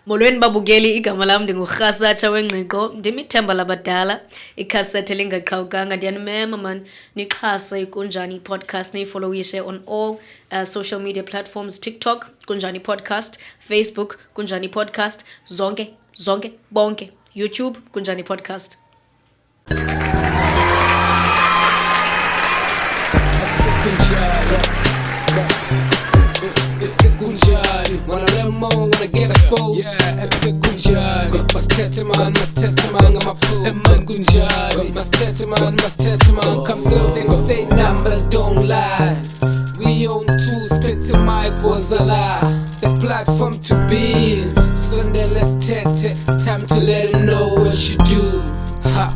Molweni babukeli, igama lam ndinguRasatsha Wengqiqo, ndimithemba labadala, ikhasethe lingaqhawukanga. Ndiyanimema man, nixhase iKunjani Podcast, niyifollowishe on all social media platforms, TikTok, Kunjani Podcast, Facebook, Kunjani Podcast, zonke, bonke, YouTube, Kunjani Podcast. It's Kunjani, wanna learn more, wanna get exposed. Yeah, it's Kunjani, must tete man, I'm a pool. Man Kunjani, must tete man, come through, they say numbers don't lie. We own two, spit to Mquqo Zala, the platform to be in. Sunday let's tete, time to let them know what you do. Ha,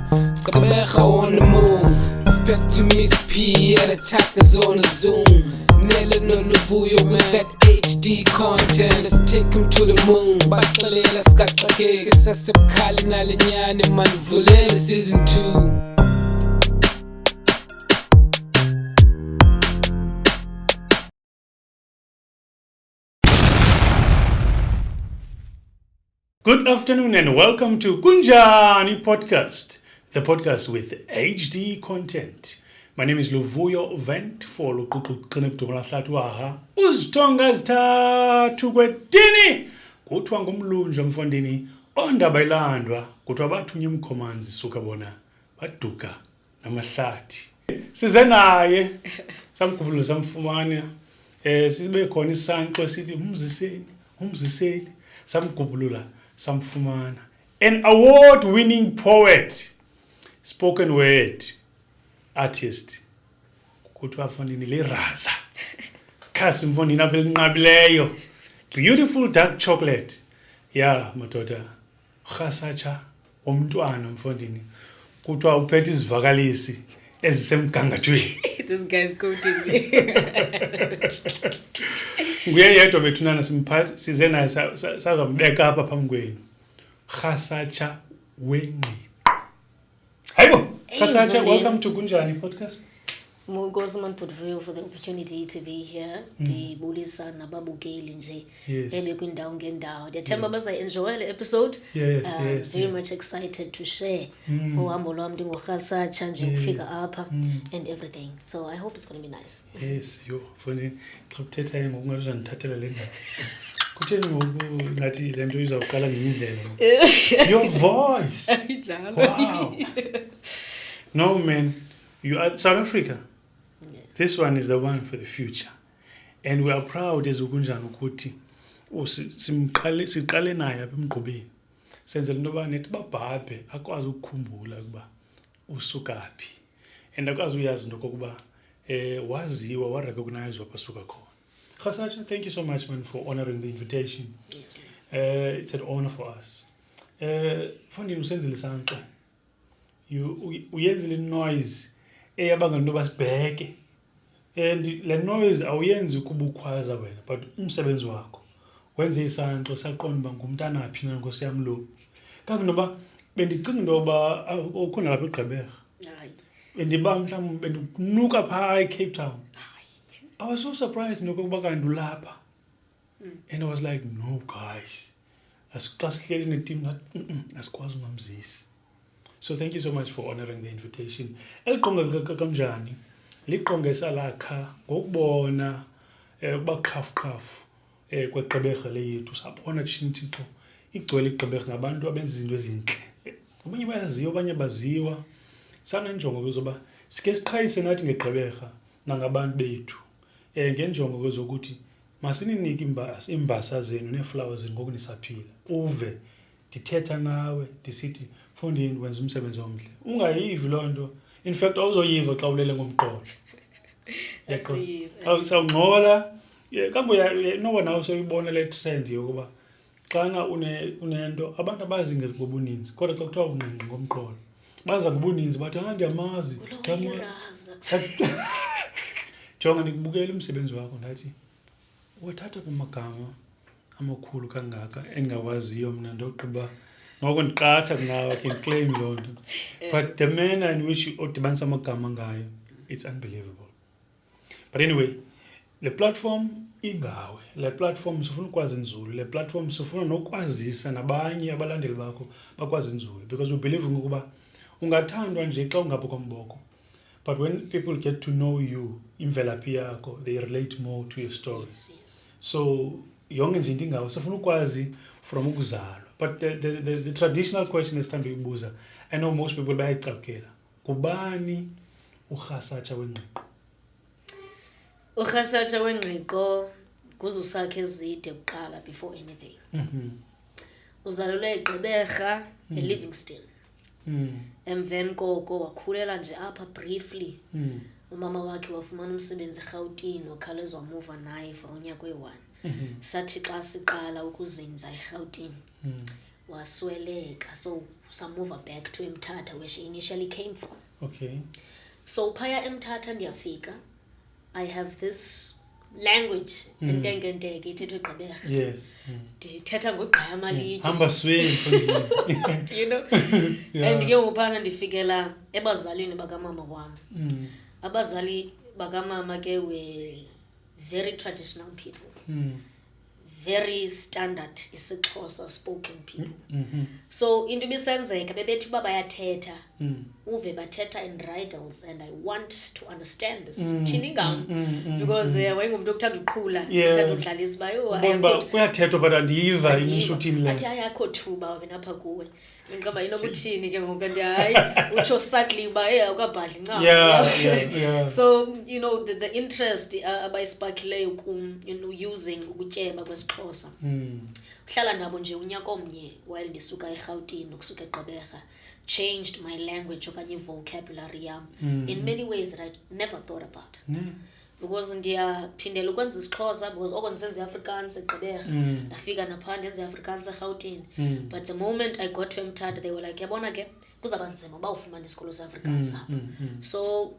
got the mecha on the move. Expect to miss P, and attackers on the Zoom. Nele no Windvoel with that HD content. Let's take him to the moon. Bakale let's got kake. Sasep kali na linyane Windvoel season 2. Good afternoon and welcome to Kunjani Podcast, the podcast with HD content. My name is Windvoel, Mquqo, uzithonga zithathu kwedini kuthiwa ngumlunja mfondini ondaba ilandwa kuthiwa bathunye umkhomanzi suka bona baduka namahlathi size naye samgubululo samfumana sibe khona isanqo sithi umziseni samgubulula samfumana an award-winning poet, spoken word artist kuthiwa mfondini le Raza khasi mfondini apha elinqabileyo, beautiful dark chocolate. Yeah madoda, Rasatsha omntwana mfondini kuthiwa uphethe izivakalisi ezisemgangathweni. This guy's quoting me. Nguye yedwa bethunana simphathi size naye sazambeka apha phambi kwenu. Rasatsha Wengqiqo. Hayibo, Rasatsha, welcome to Kunjani Podcast. Mquqo man for the opportunity to be here. Ndibulisa nababukeli nje bekwindawo ngendawo. Ndiyathemba bazayenjoy le episode. Yes. Very much excited to share uhambo lwam ndinguRasatsha nje ukufika apha and everything. So I hope it's going to be nice. Yes, yo mfondini xa uthetha ngoku ngathi uzandithathela le ndaba. Kutheni ngoku ngathi le nto izawuqala ngenye indlela. Your voice. Wow. No man, you are South Africa. This one is the one for the future. And we are proud as ukunjani ukuthi siqale naye apha emgqobeni. Senzela into yoba nethi babhabhe akwazi ukukhumbula ukuba usukaphi. And akwazi uyazi into kokuba waziwa, warecognized wapasuka khona. Rasatsha, thank you so much man for honoring the invitation. Yes, man. It's an honor for us. Fondini usenzile sanqa. Uyenzile noise eyabanga into basibheke. And le noise awuyenzi kuba ukhwaza wena, but umsebenzi wakho wenze isanqo saqonda ngumntana phi na Nkosi yami lo. Kangoba bendicinga into yoba ukhona lapha eGqeberha. Hayi. Bendiba mhlawumbe bendinuka phaa eCape Town. I was so surprised nokuba kanti ulapha. And I was like, no guys, xa sihleli neteam asikwazi ungamzisi. So thank you so much for honoring the invitation. Eliqonga kamnjani liqonga esalakha ngokubona ubaqhafuqhafu kweGqeberha lethu. Sabona Thixo igcwele iGqeberha ngabantu abenza izinto ezinhle. Abanye bayaziwa, abanye baziwa. Sanenjongo kuzoba sike siqhayise nathi ngeGqeberha nangabantu bethu. Ngenjongo kwezokuthi masininike imbasa zenu neeflowers zenu ngoku nisaphila. Uve ndithetha nawe ndisithi mfondini wenza umsebenzi omhle. Ungayivi loo nto. In fact awuzoyiva xa ulele ngomqolo. Sawungcola. Kambe noba nawe soyibona le trend yokuba xana unento abantu abazi ngobuninzi kodwa xa kuthiwa ungqengqe ngomqolo baza ngobuninzi bathi ndiyamazi. Jonga ndikubukela umsebenzi wakho ndathi wathatha kumagama amakhulu kangaka engawaziyo mna ndogqiba ngoko ndiqatha kunawe ke claim loo nto. But the manner in which odibanisa amagama ngayo, it's unbelievable. But anyway, le platform ingawe, le platform sifuna ukwazi inzulu, le platform sifuna nokwazisa nabanye abalandeli bakho bakwazi inzulu, because we believe ngokuba ungathandwa nje xa ungapho komboko, but when people get to know you, imvelaphi yakho, they relate more to your story. Yes. So yonke nje into ingawe sifuna ukwazi from ukuzalwa, but the traditional question esithanda uyibuza, I know most people bayayicapukela, kubani uRasatsha Wengqiqo? uRasatsha Wengqiqo kuzusakhe ezide kuqala before anything. Uzalelwe eGqeberha eLivingston. Emveni koko wakhulela nje apha briefly. Umama wakhe wafumana umsebenzi eRhawutini, wakhalezwa wamuva naye for unyaka oyi-1. Sathi xa siqala ukuzinza eRhawutini wasweleka, so samuva back to eMthatha where she initially came from. Okay. So phaya eMthatha ndiyafika, I have this language entengenteke ithethwa eGqeberha. Yes. Ndithetha ngogqama litye. Hamba swing. You know? Yeah. And ke uphana ndifikela ebazalini bakamama wam. Abazali bakamama ke were very traditional people. Very standard Isixhosa spoken people. So into ibisenzeka bebethi uba bayathetha uve bathetha in riddles, and I want to understand this. Thini ngam because wayengumuntu okuthanda uqhula, ethanda udlalisa uba Ubona kuyathethwa but andiyiva imshuthini le. athi ayakho thuba wena apha kuwe. Ngicaba inokuthini ke ngoku kanti hayi utsho subtly uba awukabhadli ncam. Yeah. So you know the interest abayisparkileyo kum using ukutyeba kwesiXhosa. Uhlala nabo nje unyaka omnye while ndisuka eRhawutini ukusuka eGqeberha changed my language okanye vocabulary yam in many ways that I never thought about. Because ndiyaphindela ukwenza isiXhosa because oko ndisenza iAfrikaans eGqeberha, ndafika napha ndenza iAfrikaans eRhawutini. But the moment I got to eMthatha, they were like, yabona ke kuzaba nzima uba ufumane isikolo seAfrikaans apha. So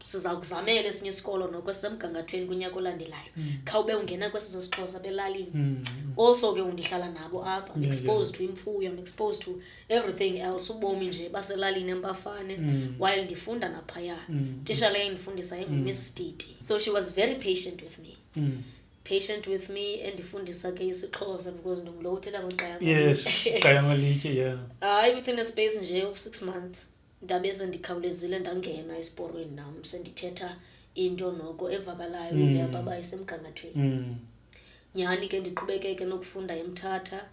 siza kuzamela esinye isikolo noko esisemgangathweni kunyaka olandelayo. Khawube ungena kwesi sesiXhosa belalini. Also ke undihlala nabo apha, I'm exposed to imfuyo, I'm exposed to everything else, ubomi nje baselalini eMpafane while ndifunda naphaya. Tisha leyo ndifundisa Miss Stiti. So she was very patient with me. Patient with me endifundisa ke isiXhosa because ndingulo uthetha ngogqama. Yes, gqama litye, yeah. Within a space nje of 6 months ndabe sendikhawulezile ndangena esiporweni nam sendithetha into noko evakalayo uveba uba isemgangathweni. Nyhani ke ndiqhubekeke nokufunda eMthatha.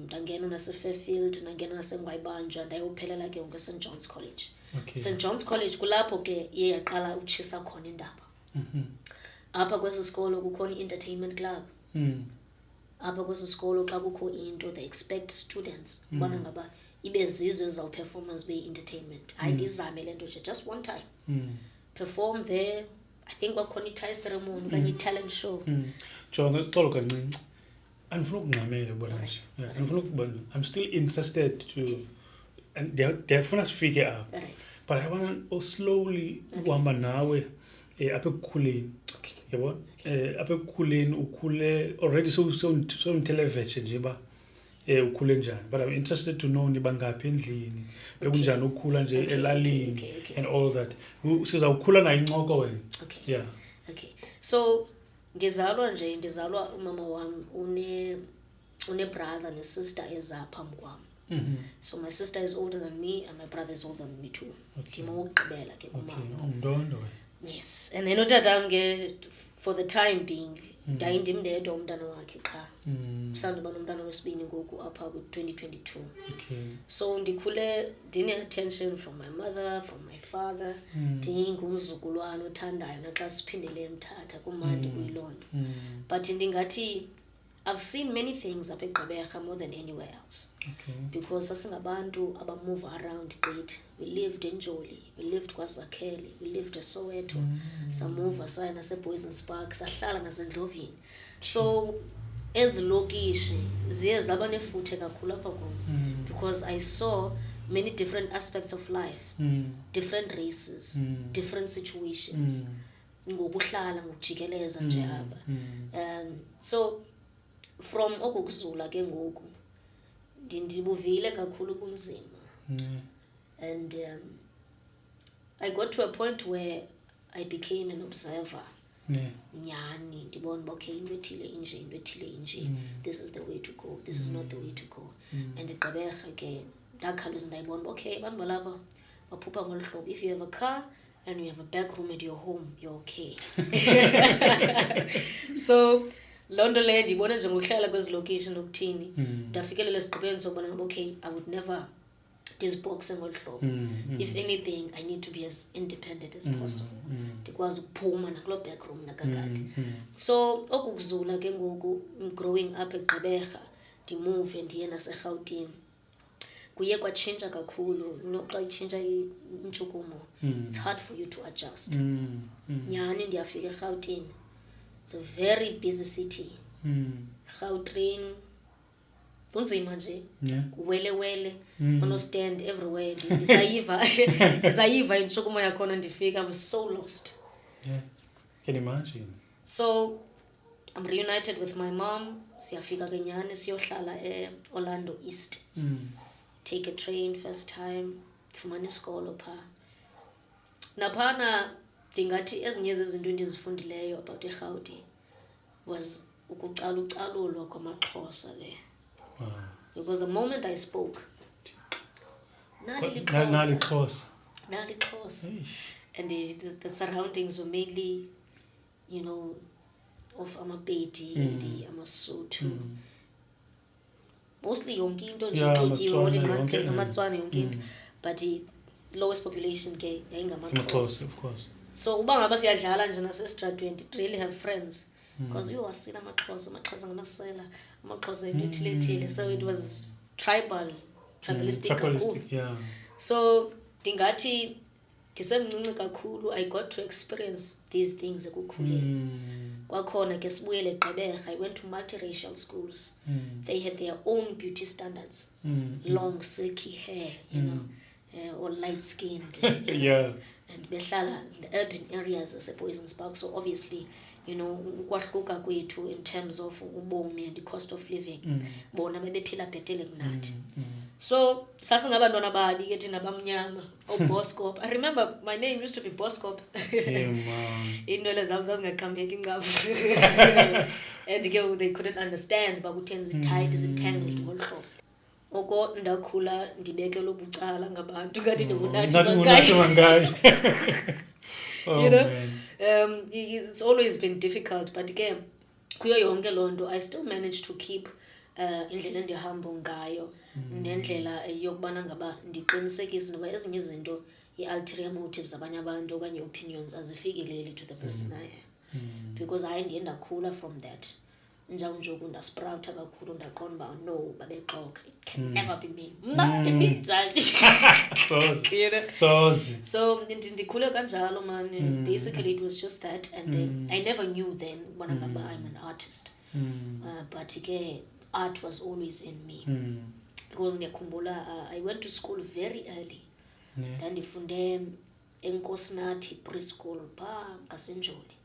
Ndangena naseFairfield, ndangena naseNgwayibanjwa, ndayophelela ke ngoku eSt John's College. St John's College kulapho ke iye yaqala utshisa khona indaba. Apha kwesi sikolo kukhona i-entertainment club. Apha kwesi sikolo xa kukho into they expect students ubana ngaba ibe zizwe ezizawuperformance be-entertainment. Hayi ndizame le nto nje just one time. Perform there. I think kwakhona i-tie ceremony okanye i-talent show. Jonga xolo kancinci. Andifuna ukungxamela ubona nje. Andifuna ukubona. I'm still interested to and ndiyafuna sifike apha. But I want to slowly uhamba nawe apha ekukhuleni. Yabo? Apha ekukhuleni ukhule already so television nje ba ukhule njani, but I'm interested to know nibangaphi endlini bekunjani ukhula nje elalini and all that. Sizawukhula nayo incoko wena. Okay. So ndizalwa umama wam une brother ne sister ezaphambi kwam. So my sister is older than me and my brother is older than me too. Ndima wokugqibela ke kumama. Umntondo wena. Yes, and then utatam ke for the time being ndayindimndedwa umntana wakhe qha. Usanduba nomntana wesibini ngoku apha ku-2022. So ndikhule ndine-attention from my mother, from my father. Ndingumzukulwana othandayo naxa siphindele eMthatha kumandi kuyiloo nto. But ndingathi I've seen many things apha eGqeberha more than anywhere else. Because sasingabantu abamove around gqithi. We lived in Joli, we lived kwaZakhele, we lived eSoweto. Samuva saya naseBoysons Park, sahlala nasendlovini. So ezilokishi ziye zaba nefuthe kakhulu apha kum because I saw many different aspects of life, different races, different situations. Ngokuhlala ngokujikeleza nje apha. So from okukuzula ke ngoku ndibuvile kakhulu ubunzima. And I got to a point where I became an observer nyhani ndibona uba okay into ethile inje this is the way to go, this is not the way to go. And igqibekha ke ndakhawuleza ndayibona uba okay abantu balapha baphupha ngolu hlobo, if you have a car and you have a back room at your home, you're okay. So loo nto leyo ndiyibone njengohlala kwezi location nokuthini ndafikelela esigqibeni sokubona ngaba okay I would never disboxe ngolu hlobo. If anything I need to be as independent as possible, ndikwazi ukuphuma nakuloo back room nakakade. So oku kuzula ke ngoku growing up eGqeberha ndimove ndiye naseRhawutini kuye kwatshintsha kakhulu. Noxa itshintsha intshukumo, it's hard for you to adjust. Nyhani ndiyafika eRhawutini, it's a very busy city. Gautrain kunzima nje, kuwelewele, stand everywhere. Ndisayiva intshukumo yakhona ndifika, I was so lost. Yeah, can imagine. So I'm reunited with my mom. Siyafika ke nyhani siyohlala Orlando East. Take a train first time, fumana isikolo pha. Naphana ndingathi ezinye zezinto endizifundileyo about iRhawuti was ukucalucalulwa kwamaXhosa there. Because the moment I spoke, Nali Xhosa. And the surroundings were mainly, you know, of Amapedi and Amasotho. Mostly yonke into nje all in one place, Amatswana yonke into. But the lowest population ke yayingamaXhosa, of course. So uba ngaba siyadlala nje nasestradweni, did really have friends. Because you wasila amaXhosa ngamasela, amaXhosa into ethile. So it was tribalistic kakhulu. Yeah. So ndingathi ndisemncinci kakhulu I got to experience these things ekukhuleni. Kwakhona ke sibuyele eGqeberha, I went to multiracial schools. They had their own beauty standards. Long silky hair, you know, or light skinned. Yeah. And behlala in the urban areas as a Poisons Park. So obviously, you know, ukwahluka kwethu in terms of ubomi and the cost of living. Bona bebephila bhetele kunathi. So sasingabantwana babi ke thina bamnyama, Boskop. I remember my name used to be Boskop. Iinwele zam zazingaqhambeki ncam. And ke they couldn't understand uba kutheni zitight, zitangled ngolu hlobo. Oko ndakhula ndibekela ubucala ngabantu kanti ndingunathi mangayi. You know, it's always been difficult, but again, kuyo yonke loo nto I still managed to keep indlela endihamba ngayo nendlela yokubana ngaba ndiqinisekise noba ezinye izinto i-ulterior motives abanye abantu okanye opinions azifikeleli to the person I am. Because hayi ndiye ndakhula from that. Njawunjoku ndasprouta kakhulu ndaqonda uba no babexoka, it can never be me. Mna ndinjani. So ndikhule kanjalo man. Basically it was just that, and I never knew then when I'm an artist. But again, art was always in me. Because ndiyakhumbula I went to school very early. Ndandifunde eNkosinathi preschool pha ngaseNjoli.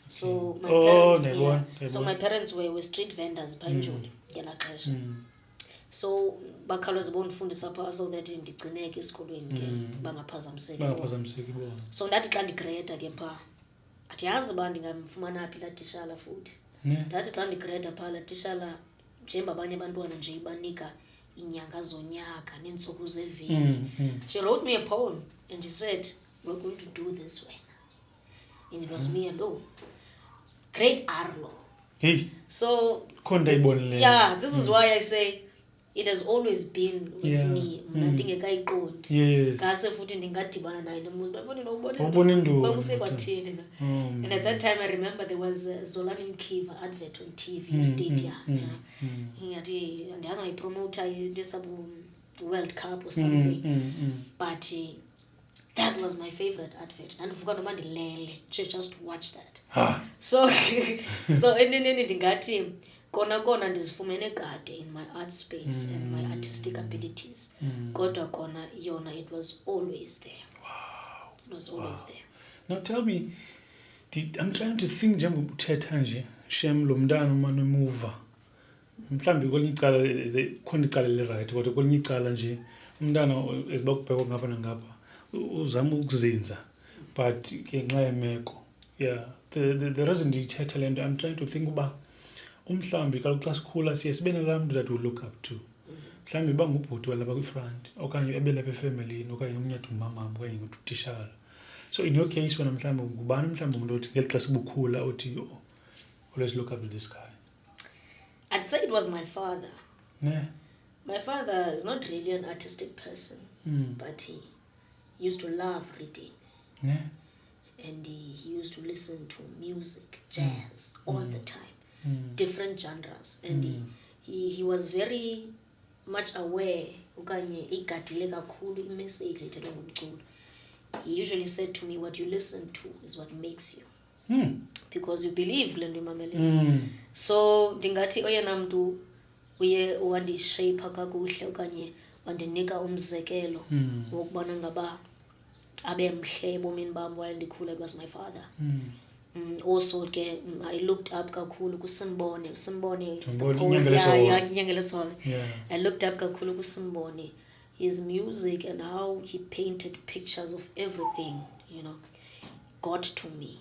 So my parents were street vendors pha eNjoli ngelaa xesha. So bakhawuleza bondifundisa pha so that ndigcineke esikolweni ke bangaphazamiseki. So ndathi xa ndigreda ke pha andiyazi uba ndingamfumana phi laa tishala futhi. Ndathi xa ndigreda pha laa tishala njengoba abanye abantwana nje ibanika inyanga zonyaka neentsuku zeveki. She wrote me a poem and she said, we're going to do this way. And it was me alone. Great Arlo. Hey. So yeah, this is why I say it has always been with me. Ndingekayiqondi. Yes. Ngase futhi ndingadibana naye nomuzi bafuna nobona induku. Bakusekwathini na. And at that time I remember there was a Zolani Mkiva advert on TV Stadia. Ngathi andiyazi wayipromoter into sabu World Cup or something. But that was my favorite advert. Ndandivuka noma ndilele just to watch that. So endineni ndingathi kona ndizifumene kade in my art space and my artistic abilities. Kodwa kona yona it was always there. Wow. It was always there. Now tell me, I'm trying to think njengoba uthetha nje shem lo mntana umane emuva. Mhlambi kwelinye icala khona icala le-right kodwa kwelinye icala nje umntana ezibakubhekwa ngapha nangapha uzama ukuzinza but ngenxa yemeko yeah, the reason ndiyithetha le nto, I'm trying to think uba umhlawumbi kaloku xa sikhula siye sibe nalaa mntu that we look up to. Mhlawumbi uba ngubhuti walapha kwifront okanye ebelapha efemelini okanye umnyati ngumamam okanye ngutitshala. So in your case wena mhlawumbi ngubani mhlawumbi umuntu othi ngeli xesha ubukhula othi always look up to this guy? I'd say it was my father. Ne? My father is not really an artistic person, but he used to love reading. Ne? And he used to listen to music, jazz, all the time, different genres. And he was very much aware, okanye igadile kakhulu imessage ethelwe ngumculo. He usually said to me, what you listen to is what makes you. Because you believe le nto imamele. So ndingathi oyena mntu uye wandishape kakuhle okanye wandinika umzekelo wokubana ngaba abe mhle ebomini bam while ndikhula, it was my father. Also ke I looked up kakhulu kuSimbone. Simbone is the poet. Inyanga lesole. I looked up kakhulu kuSimbone, his music and how he painted pictures of everything, you know, got to me.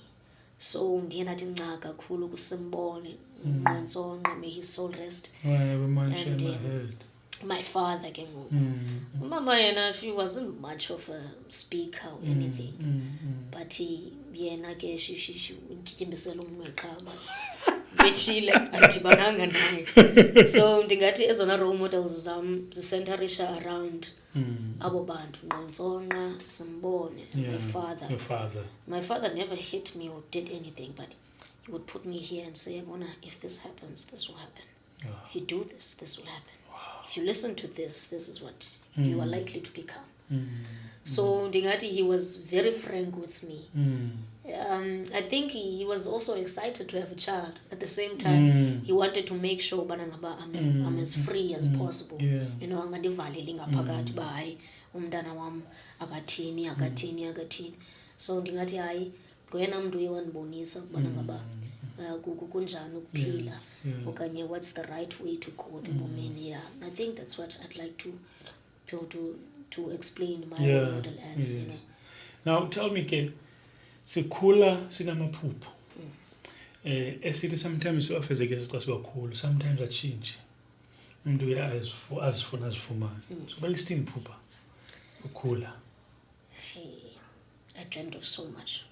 So ndiye ndathi nca kakhulu kuSimbone, Nqontsonqa, may his soul rest. And my father ke ngoku. Mama yena, she wasn't much of a speaker or anything, but yena ke she untyityembisela umnqaqaba bethile andibananga naye. So ndingathi ezona role models zam zicentrisha around abo bantu, Nqontsonqa, Simbone, my father. Your father. My father never hit me or did anything, but he would put me here and say, Mona, if this happens, this will happen. If you do this, this will happen. If you listen to this, this is what you are likely to become. So ndingathi he was very frank with me. I think he was also excited to have a child. At the same time, he wanted to make sure I'm as free as possible. You know, angandivaleli ngaphakathi uba hayi umntana wam akathini. So ndingathi hayi ngoyena mntu uye wandibonisa ukubana ngaba kunjani ukuphila okanye what's the right way to go ebomini. I think that's what I'd like to explain my role model as, you know. Now tell me ke sikhula sinamaphupho esithi sometimes siwafezeke xa sibakhulu, sometimes atshintshe umuntu uye azifuna azifumane. So balisithini iphupha ukhula? I dreamt of so much.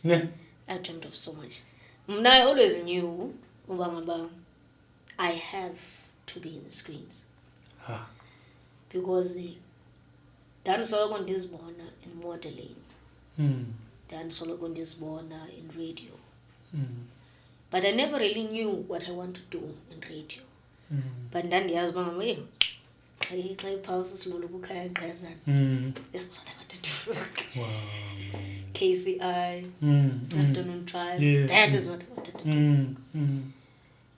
Ne? I dreamt of so much. I always knew I have to be in the screens. Because ndandisoloko ndizibona in modeling, ndandisoloko ndizibona in radio. But I never really knew what I want to do in radio. But ndandiyazi uba ngaba xa iphawusi siloloku ukhaya gqezana. This is what I want to do. Wow. KCI, afternoon drive, that is what I wanted to do.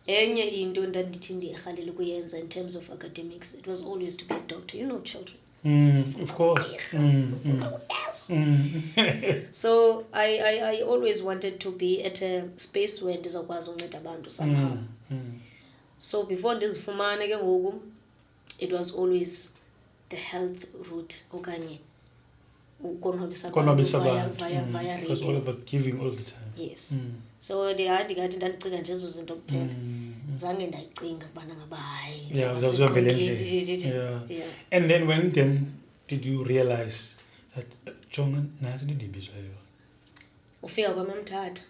Enye into ndandithi ndiyirhalela ukuyenza in terms of academics, it was always to be a doctor. You know, children. Of course. Yes. So I always wanted to be at a space where ndizokwazi unceda abantu somehow. So before ndizifumane ke ngoku, it was always the health route okanye ukonwabisa abantu via radio. It was all about giving all the time. Yes. So ndingathi ndandicinga nje ezo zinto kuphela. Zange ndayicinga ukubana ngaba hayi. And then when did you realize that jonga nasi ndindibizwa yona? Ufika kwam eMthatha.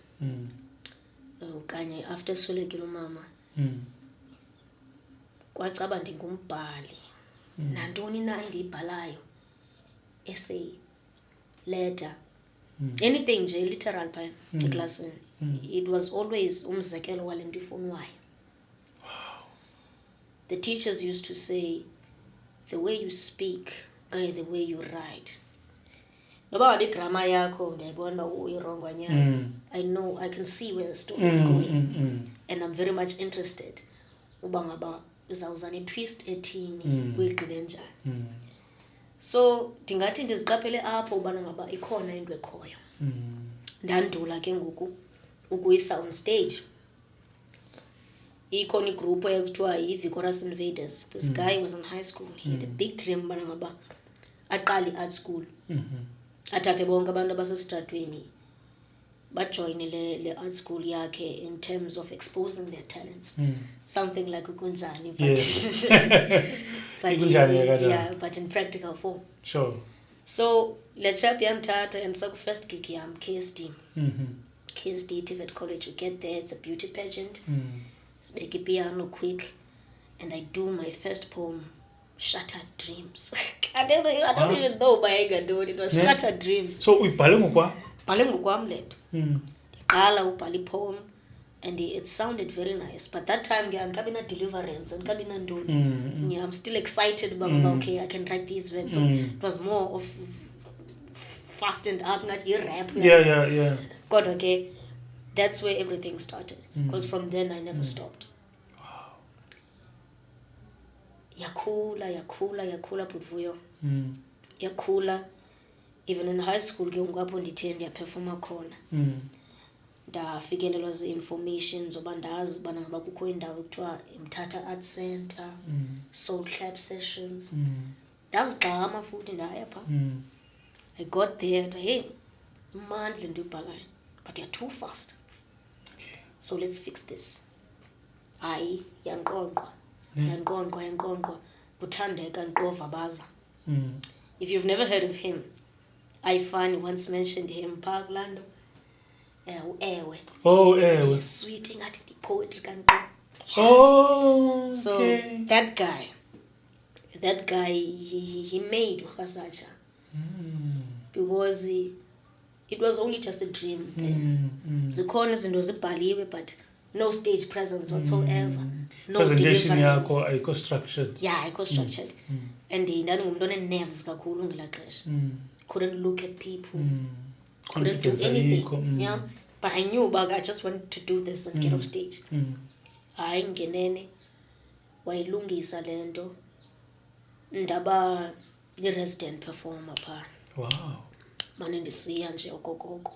Okanye after swelekile umama. Kwacaba ndingumbhali. Nantoni na endiyibhalayo. Essay, letter, anything nje literal phaya eklasini. It was always umzekelo wale nto ifunwayo. The teachers used to say, the way you speak, the way you write. Noba ngabe igrammar yakho ndiyayibona uba uyirongwanyana. I know, I can see where the story is going. And I'm very much interested. Uba ngaba uzawuza ne-twist ethini, uyigqibe njani. So ndingathi ndiziqaphele apho ubana ngaba ikhona into ekhoyo. Ndandula ke ngoku ukuyisa on stage. Ikhona igroup ekuthiwa yi-Wengqiqo Invaders. This guy was in high school. He had a big dream ubana ngaba aqale art school. Athathe bonke abantu abasesitratweni bajoyine le art school yakhe in terms of exposing their talents. Something like Kunjani, but but in practical form. Sure. So le chap yamthatha and so first gig yam KSD. KSD TVET College, we get there, it's a beauty pageant. Sibeke piano quick, and I do my first poem, Shattered Dreams. I don't even know why I got it. It was Shattered Dreams. So we bhale ngokwam? Bhale ngokwam le nto. Ndiqala ubhala poem, and it sounded very nice. But that time andikabi na deliverance, andikabi na ntoni. Yeah, I'm still excited about okay, I can write these words. So it was more of fast and up, not your rap. Yeah. God, okay, that's where everything started. Because from then I never stopped. Wow. Yakhula Windvoel. Yakhula. Even in high school, ngapho ndithe ndiyaperforma khona. Ndafikelelwa zi-information zoba ndazi ubana ngaba kukho indawo ekuthiwa Mthatha Art Center, Soul Clap Sessions. Ndazigxama futhi ndaya pha. I got there, hey, mandla into yobhalayo, but you're too fast. Okay. So let's fix this. Hayi, yanqonqwa, kuthandeka nqova baza. If you've never heard of him, Ifan once mentioned him, Park Lando. Ewe. Oh, ewe. Sweet ngathi the poetry kanti. Oh, okay. So that guy, he made Rasatsha. Because it was only just a dream then. Zikhona izinto zibhaliwe, but no stage presence whatsoever. No presentation deliverance. yakho ayikho structured. Yeah, ayikho structured. And ndandingumntu one-nerves kakhulu ngelaa xesha. Couldn't look at people. Couldn't do anything. Yeah. But I knew I just wanted to do this and get off stage. Hayi ngenene wayilungisa le nto ndaba i-resident performer phaa. Wow. Mane ndisiya nje okokoko.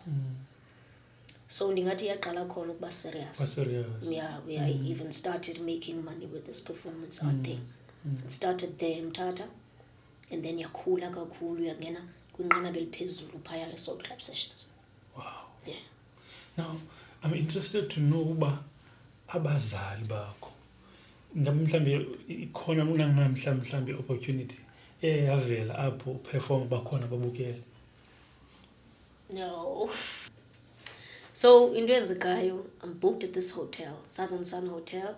So ndingathi yaqala khona ukuba serious. Yeah, I even started making money with this performance art thing. It started there Mthatha, and then yakhula kakhulu yangena kwinqanaba eliphezulu phaya e-Soul Clap Sessions. Wow. Yeah. Now, I'm interested to know uba abazali bakho ngabe mhlambe ikhona mhlambe opportunity yavela apho perform bakhona babukele. No. So into eyenzekayo, I'm booked at this hotel, Southern Sun Hotel.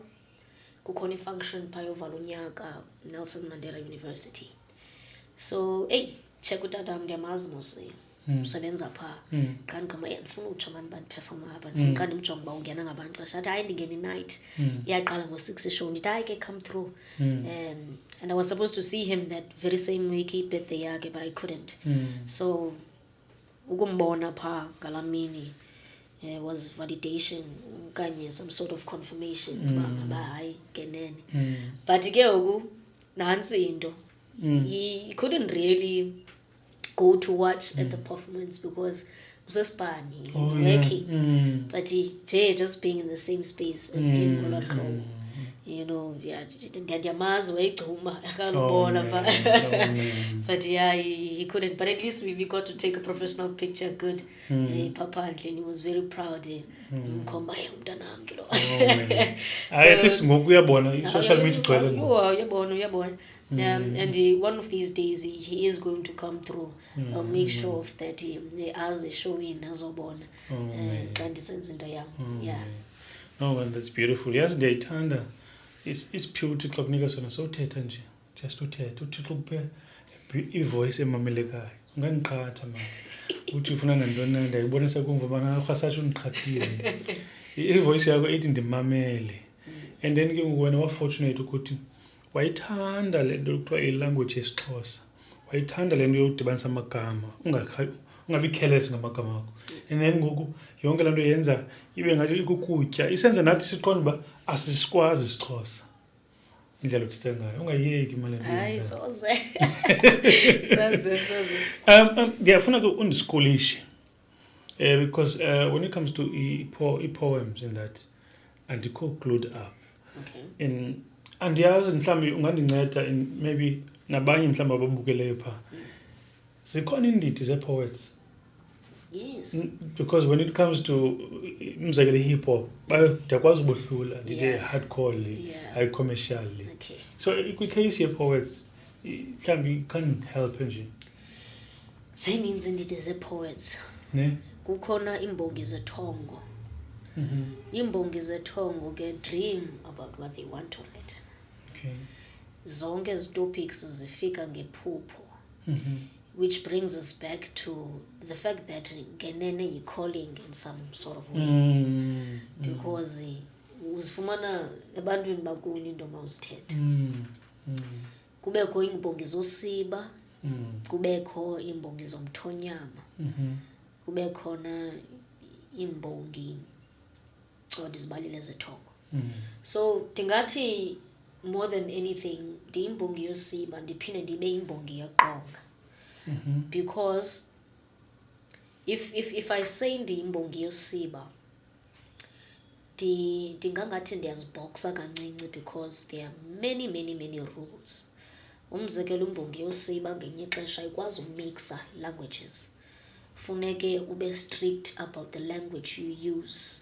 Kukhona function phaya ovala unyaka, Nelson Mandela University. So check utata ndiyamazi mos usebenza phaa. Xa ndigqima ndifuna utsho mani bandiperforma apha, ndifuna xa ndimjonga uba ungena ngabantu xesha athi hayi ndingena i-night. Iyaqala ngo-6 ishow ndithi hayi ke come through. And I was supposed to see him that very same week birthday yakhe, but I couldn't. So ukumbona phaa ngalaa mini was validation okanye some sort of confirmation uba hayi ngenene. But ke ngoku nantsi into, he couldn't really go to watch at the performance because usesibani, he's working. But he just being in the same space as him ngolaa hlobo. You know, yeah, ndiyamazi wayigcuma ekalubona phaa. But yeah, he couldn't. But at least we got to take a professional picture. Good. Papa and he was very proud. Mkhomba umntanam ke lo. At least ngoku uyabona social media igcwele ngoku. Uyabona. And one of these days he is going to come through. I'll make sure of that as a show in azobona. And ndisenza into yam. Yeah. No, well, that's beautiful. Yes, ndiyayithanda. It's beauty xa kunika sona sowuthetha nje. Just uthetha uthi xa kuphe ivoice emamelekayo. Ungandiqhatha mama. Uthi ufuna nantoni na ndiyayibonisa kumva bana Rasatsha undiqhathile. Ivoice yakho ithi ndimamele. And then ke ngoku wena wafortunate ukuthi wayithanda le nto kuthiwa ilanguage yesiXhosa. Wayithanda le nto yokudibanisa amagama. Ungabi careless ngamagama akho. And then ngoku yonke le nto yenza ibe ngathi ikukutya. Isenza nathi siqonde uba asisikwazi isiXhosa. Indlela othetha ngayo. Ungayeki imali le nto. Hayi soze. Soze. Ndiyafuna ke undischoolishe. Because when it comes to poems in that, andikho glued up. Okay. Andiyazi mhlawumbi ungandinceda maybe nabanye mhlawumbi ababukeleyo phaa. Zikhona iindidi ze-poets Yes. Because when it comes to Mzwanele hip hop, ndiyakwazi ubohlula ndithi Yeah. hardcorely, Yeah. hayi commercially. Okay. So kwicase ye-poets mhlawumbi can't help nje Zininzi ndidi ze-poets. ne. Kukhona imbongi zethongo. Imbongi zethongo ke dream about what they want to write. Okay. Zonke ezi topics zifika ngephupho. Which brings us back to the fact that ngenene yi-calling in some sort of way. Because uzifumana ebantwini bakuni into mawuzithethe. Kubekho iimbongi zosiba, kubekho iimbongi zomthonyama, kube khona iimbongi ndizibalile zethongo. So ndingathi more than anything ndiyimbongi yosiba ndiphinde ndibe imbongi yeqonga. Because if I say ndiyimbongi yosiba ndingangathi ndiyaziboxa kancinci because there are many rules. Umzekelo imbongi yosiba ngenye ixesha ikwazi umixa languages. Funeke ube strict about the language you use,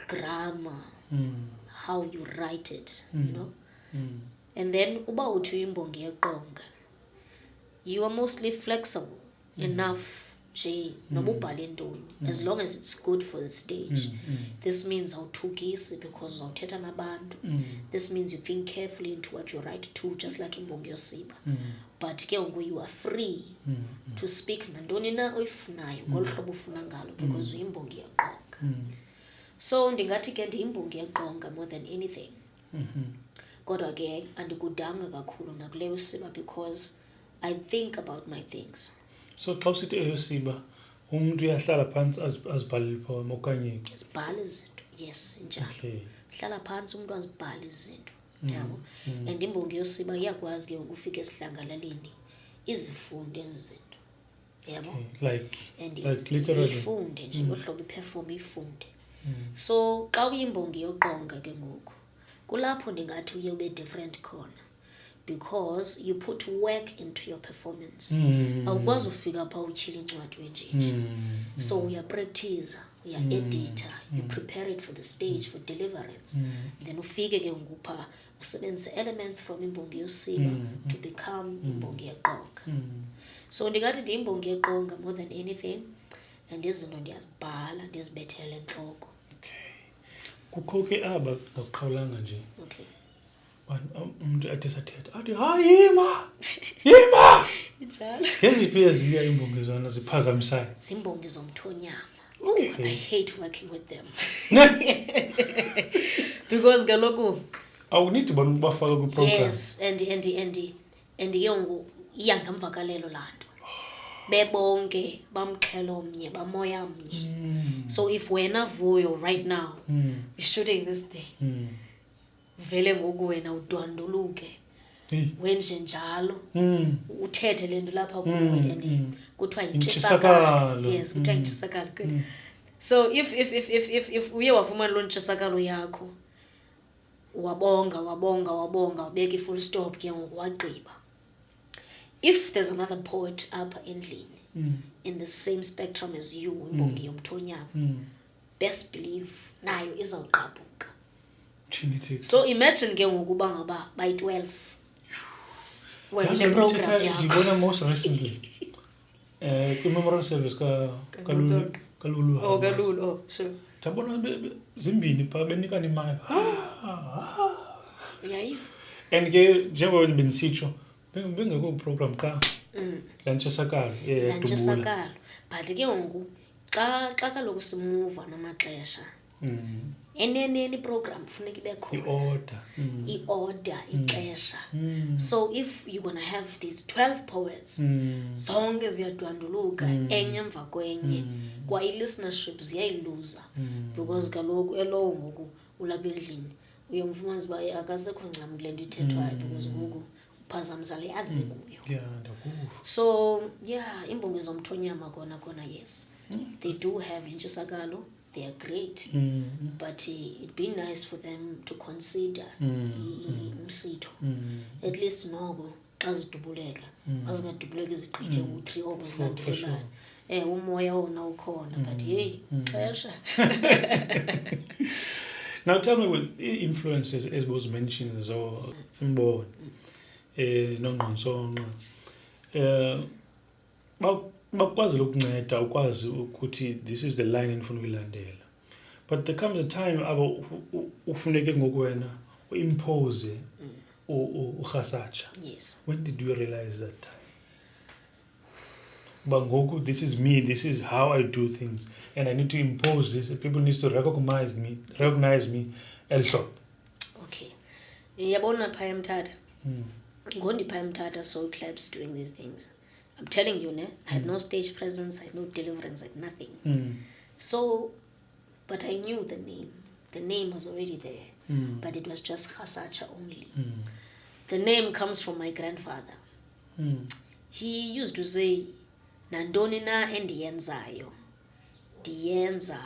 grammar, how you write it, you know. And then uba uthi uyimbongi yeqonga, you are mostly flexible enough nje noba ubhale ntoni as long as it's good for the stage. This means awuthukisi because uzawuthetha nabantu. This means you think carefully into what you write to, just like imbongi yosiba. But ke ngoku you are free to speak nantoni na oyifunayo ngolu hlobo ufuna ngalo because uyimbongi yeqonga. So ndingathi ke ndiyimbongi yeqonga more than anything. Kodwa ke andikudanga kakhulu nakule yosiba because I think about my things. So xa usithi eyosiba umuntu uyahlala phantsi azibhalele poem okanye Azibhale izinto, yes, njalo. okay. Hlala phantsi umuntu azibhale izinto. Yabo. And imbongi yosiba iyakwazi ke ukufika esidlangalaleni izifunde ezi zinto. Yabo. Okay. And like literally ifunde nje ngohlobo iperform ifunde. So xa uyimbongi yoqonga ke ngoku kulapho ndingathi uye ube different khona. Because you put work into your performance. Awukwazi ufika pha utyhila incwadi wenje. So uyapractice, uya-edita, you prepare it for the stage, for deliverance. Then ufike ke ngoku pha usebenzise elements from imbongi yosiba to become imbongi yeqonga. So ndingathi ndiyimbongi yeqonga more than anything, and izinto ndiyazibhala ndizibethele entloko. Okay. Kukho ke aba ngakuqhawulanga nje. Okay. Umuntu athi sathetha athi hayi yima Njalo. ngeziphi eziya imbongi zona ziphazamisayo. Zimbongi zomthonyama. Okay. I hate working with them. Because kaloku Awunidi bona ubafaka kwiprogram. yes, and ke ngoku iyangemvakalelo laa nto. Bebonke bamxhelo omnye bamoya mnye. So if wena Vuyo right now you're shooting this thing, vele ngoku wena udwanduluke wenje njalo uthethe le nto lapha kuwe and kuthiwa yintshisakalo. Yes, kuthiwa yintshisakalo. Good. So if uye wafumana loo ntshisakalo yakho wabonga wabeka i-full stop ke ngoku wagqiba. If there's another poet apha endlini in the same spectrum as you, imbongi yomthonyama, best believe nayo izawugqabhuka. So imagine ke ngoku uba ngaba bayi-12 wena le program yakho. Ndibona most recently kwi-memorial service kalulu. Oh, kalulu, oh, sure. Ndabona zimbini phaa benikana imayo. Uyayiva? And ke njengoba bendisitsho bengekho program qha laa ntshisakalo laa ntshisakalo. But ke ngoku xa kaloku simuva namaxesha eneneni program funeka ibe khona i-order ixesha. So if you're gonna have these 12 poets zonke ziyadwanduluka enye emva kwenye kwa i-listenership ziyayiluza because kaloku elowo ngoku ulapha endlini uyomfumanisa uba akasekho ncam kule nto ithethwayo because ngoku uphazamisa le yazi kuyo. So yeah, imbongi zomthonyama kona yes, they do have intshisakalo. They are great, but it'd be nice for them to consider umsitho. At least noko xa zidubuleka azingadubuleka izigqithe u-3 obo zilandelelana. umoya wona ukhona but hey xesha. Now tell me with influences as was mentioned so simbone nongqonsonqa bakwazile ukunceda ukwazi ukuthi this is the line endifuna ukuyilandela, but there comes a time aba ufuneke ngoku wena uimpose uRasatsha. Yes. When did you realize that time? But ngoku, this is me, this is how I do things, and I need to impose this. People need to recognize me elshop. Okay. Yabona phaya eMthatha. Ngondi phaya eMthatha soul clubs doing these things. I'm telling you, I had no stage presence, I had no deliverance, I had nothing. So, but I knew the name. The name was already there, but it was just Rasatsha only. The name comes from my grandfather. He used to say, nantoni na endiyenzayo ndiyenza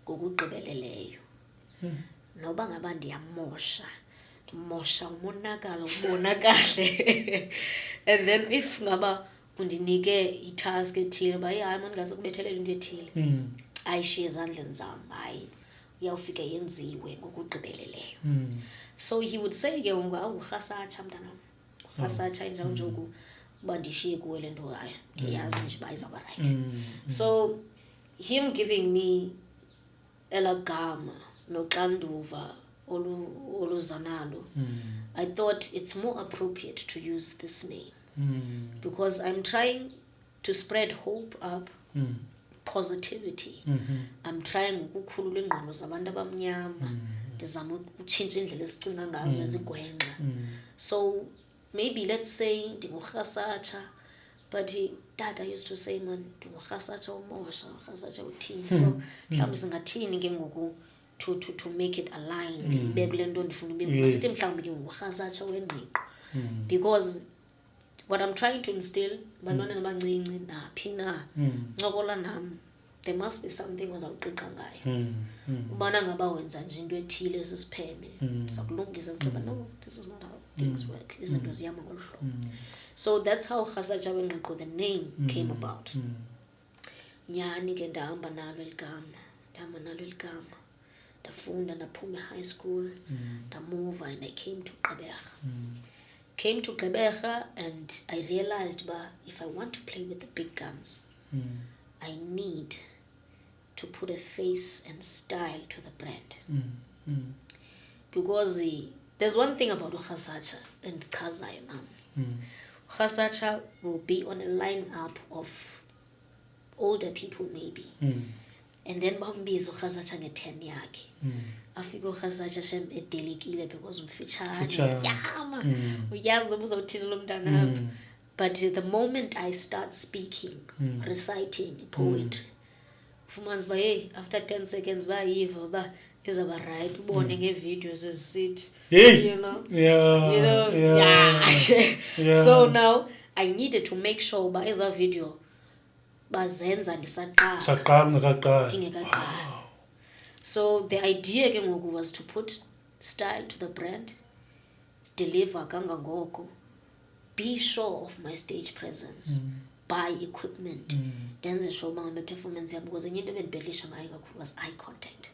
ngokugqibeleleyo, noba ngaba ndiyamosha umonakalo ubonakale. And then if ngaba undinike itask ethile ba hayi manje ngasekubethelele into ethile, ayishiye ezandleni zam, hayi uyawufika yenziwe ngokugqibeleleyo. So he would say ke uRasatsha mntanam, uRasatsha injalo njoku uba ndishiye kuwe le nto hayi ndiyazi nje uba izawuba right. So him giving me elagama noxanduva oluzanalo, I thought it's more appropriate to use this name because I'm trying to spread hope up, positivity. I'm trying ukukhulula ingqondo zabantu abamnyama, ndizama ukutshintsha indlela esicinga ngazo ezigwenxa. So maybe let's say ndinguRasatsha, but Dad, I used to say man ndinguRasatsha umosha, uRasatsha uthini. So mhlawumbi singathini ke ngoku to make it aligned, ibe kule nto ndifuna ube masithi mhlawumbi ke nguRasatsha Wengqiqo, because what I'm trying to instill bantwana abancinci naphi na ncokola nam, there must be something ozawuqiqa ngayo. Ubana ngaba wenza nje into ethile esisiphene sakulungisa ukuba no, this is not how things work, izinto ziyama ngolu hlobo. So that's how Rasatsha Wengqiqo, the name, came about. Nyani ke ndahamba nalo eligama ndafunda ndaphuma high school ndamuva and I came to Gqeberha and I realized if I want to play with the big guns, I need to put a face and style to the brand. Because there's one thing about Rasatsha and Kazayo now. Rasatsha will be on a lineup of older people maybe. And then bambizo Rasatsha nge-10 yakhe. Afika uRasatsha shem edelikile because umfitshane. Yama. Uyazi noba uzawuthini lo mntanapha. But the moment I start speaking, reciting poetry, fumanzi ba hey, after 10 seconds bayiva ba izaba right, ubone ngevideos ezisithi. You know? Yeah. So now I needed to make sure ba eza video bazenza ndingekaqali. So the idea ke ngoku was to put style to the brand, deliver kangangoko, be sure of my stage presence, buy equipment, ndenze sure uba ngama-performance yam, because enye into ebendibhedlisha ngayo kakhulu was eye contact,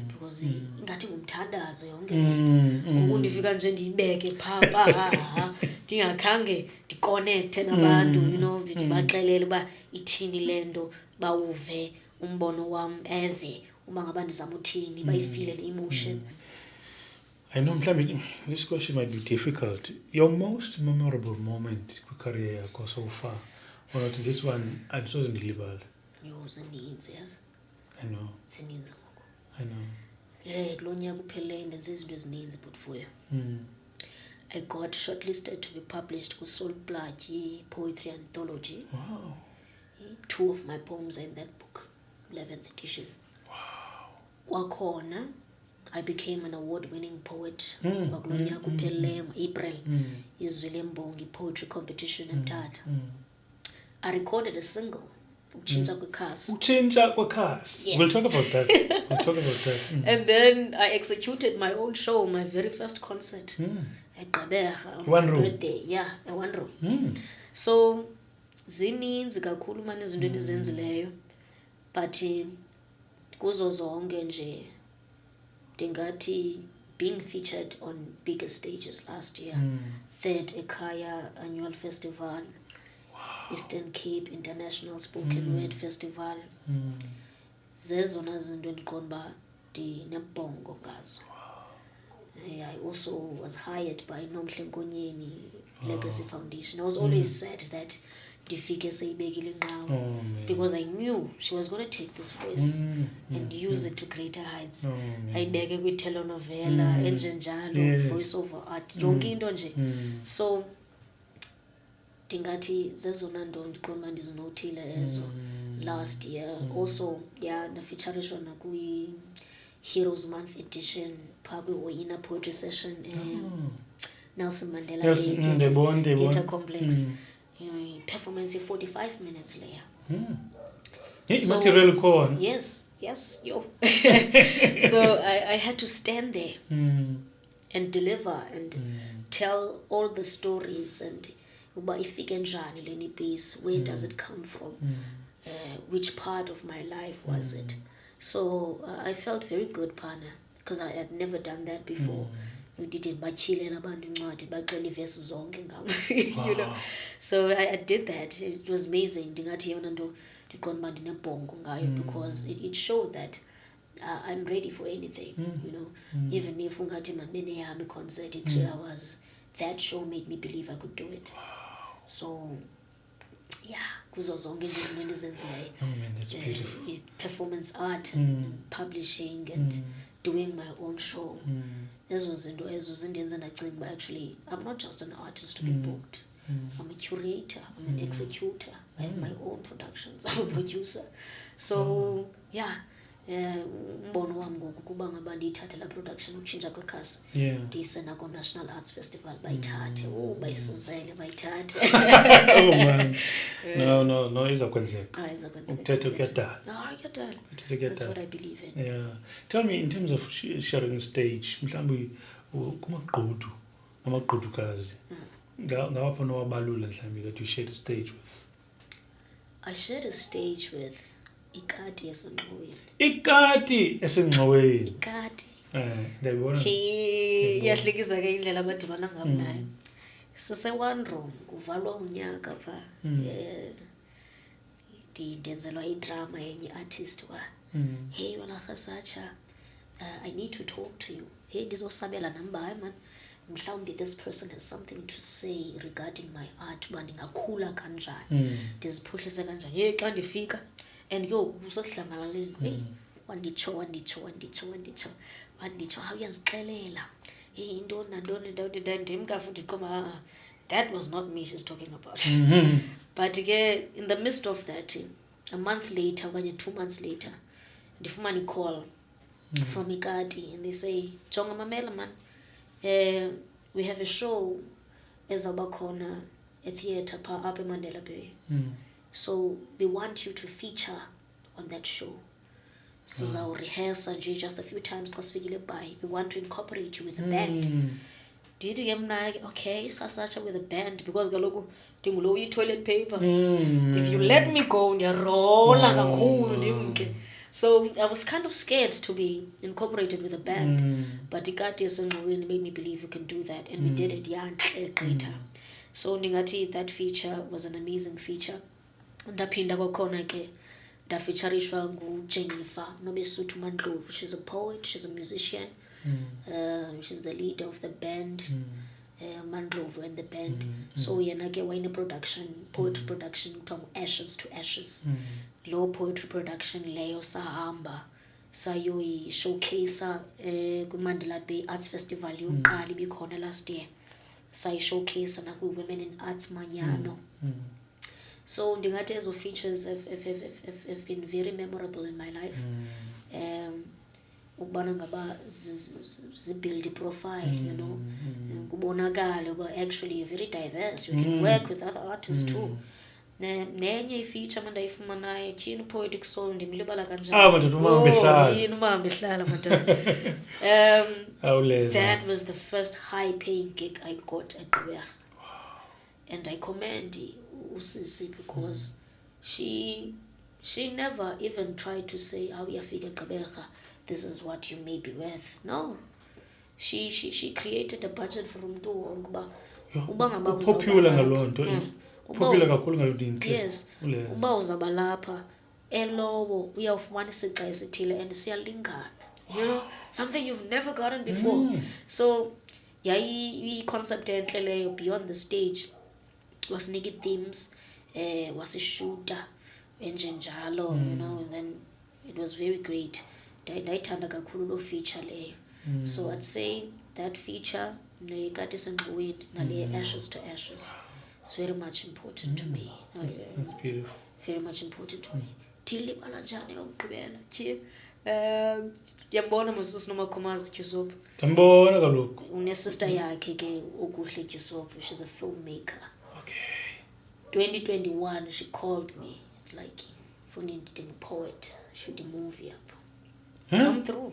because ingathi ngumthandazo yonke ngoku ndifika nje ndiyibeke phaa ndingakhange ndikonekte nabantu, you know, ndibaxelele uba ithini le nto, bawuve umbono wam, eve uba ngaba ndizama uthini, bayifile le emotion. I know this question might be difficult. Your most memorable moment in your career so far, or not this one, I'm so indelible. Zininzi, yes. I know. Zininzi ngoku. I know. Kulo nyaka upheleyo ndenze izinto ezininzi portfolio. I got shortlisted to be published with Soul Plaatje Poetry Anthology. Wow. 2 of my poems are in that book, 11th edition. Wow. Kwakhona, I became an award-winning poet. Kwakulo nyaka upheleyo April, izwi lembongi poetry competition eMthatha. I recorded a single, Utshintsha Kwekhasi. Yes. We'll talk about that. And then I executed my own show, my very first concert at Gqeberha on my birthday. Yeah, a one room. So zininzi kakhulu manje izinto endizenzileyo, but kuzo zonke nje ndingathi being featured on bigger stages last year, 3rd Ekhaya Annual Festival, Eastern Cape International Spoken Word Festival, zezona zinto endiqonda uba ndinebhongo ngazo. I also was hired by Nomhle Nkonyeni Legacy Foundation. I was always sad that ndifike seyibekile inqawa, because I knew she was going to take this voice and use it to greater heights. Ayibeke kwi-telenovela enjenjalo, voice over art, yonke into nje. So ndingathi zezona nto ndiqonda ndizinotile ezo last year. Also ndafeaturishwa nakwi-Heroes Month edition phaa kwi-Oyina Poetry Session Nelson Mandela Theatre Complex. Performance 45 minutes later. So, material khona. Yes, yo. So I had to stand there and deliver and tell all the stories and uba ifike njani leni piece, where does it come from, which part of my life was it. So I felt very good, partner, because I had never done that before. You didn't bachilela abantu incwadi baxela ivesi zonke ngam, you know. So I did that. It was amazing. Ndingathi yona nto ndiqonda uba ndinebhongo ngayo, because it showed that I'm ready for anything, you know. Even if ungathi mandibe neyam i-concert in 3 hours, that show made me believe I could do it. So kuzo zonke izinto endizenzileyo, performance art, publishing and doing my own show. Ezo zinto ezo zindenza ndacinga uba actually I'm not just an artist to be booked. I'm a curator, I'm an executor, I have my own productions, I'm a producer. So umbono wam ngoku kuba ngaba ndiyithathe laa production utshintsha kwekhasi, ndiyise nako-National Arts Festival, bayithathe bayisizele bayithathe. Oh man, no izakwenzeka. Ukuthetha kuyadala. Kuyadala. That's what I believe in. Yeah. Tell me, in terms of sharing stage, mhlawumbi kumagqudu namagqudukazi, ngawapha nowabalula mhlawumbi that you shared a stage with? I shared a stage with Ikati Esengxoweni. Ikati Esengxoweni. Ikati. Ndiyabona. Iyahlekisa ke indlela abadibana ngabo nayo. Sise-one room, kuvalwa unyaka phaa. Ndenzelwa idrama yenye artist wa. Hey wena Rasatsha, I need to talk to you. Hey ndizosabela namba, hayi man. Mhlawumbi this person has something to say regarding my art, uba ndingakhula kanjani, ndiziphuhlise kanjani. Hey xa ndifika and usasihlangalaleni, hey wanditsho uyazixelela, hey intoni nantoni ndimka futhi ndiqoma, that was not me she's talking about. But ke in the midst of that, a month later okanye 2 months later, ndifumana i-call from Ikati and they say, Jonga mamela man, we have a show ezawuba khona e-theatre phaa apha eMandela Bay. So we want you to feature on that show. Sizawurehearsa nje just a few times xa sifikile by. We want to incorporate you with a band. Ndithi ke mna, okay, Rasatsha with a band, because kaloku ndingulo uyi-toilet paper. If you let me go, ndiyarola kakhulu ndimke. So I was kind of scared to be incorporated with a band, but Ikati Esengxoweni made me believe we can do that, and we did it. So ndingathi that feature was an amazing feature. Ndaphinda kwakhona ke ndafeaturishwa nguJennifer Nobesuthu Mandlovu. She's a poet, she's a musician, she's the leader of the band, Mandlovu and the band. So yena ke wayine production, poetry production kuthiwa ngu-Ashes to Ashes. Lo poetry production leyo sahamba sayoyi-showcase kwi-Mandela Bay Arts Festival yokuqala ibikhona last year. Sayi-showcase nakwi-Women in Arts Manyano. So ndingathi ezo features have been very memorable in my life. Ukubana ngaba zibuild profile, you know, kubonakala uba actually you're very diverse, you can work with other artists too. Nenye ifeature mandayifumanayo tyhini poetic soul ndimlibala kanjani. Madoda umahamba ehlala. Yini umahamba ehlala madoda. That was the first high paying gig I got at Gqeberha. And I commend Usisi because she never even tried to say, this is what you may be worth. No. She created a budget for umntu wonke uba popular ngaloo nto. Popular kakhulu ngaloo nto. Yes. Uba uzaba lapha elowo uyawufumana isixa esithile and siyalingana. You know, something you've never gotten before. So concept entle leyo beyond the stage was naked themes, was a shooter, enjalo, you know, and then it was very great. Ndayithanda kakhulu lo feature leyo. So I'd say that feature, Nekati Sangwid, Nale Ashes to Ashes, it's very much important to me. That's beautiful. Very much important to me. Tilip Unjani okugqibela. Ndiyambona Moses Nomakhomazi Josop. Ndiyambona kaloku. Unesister yakhe ke uKuhle Josop, she's a filmmaker. Okay. 2021 she called me like for needing a poet, shoot a movie up. Come through.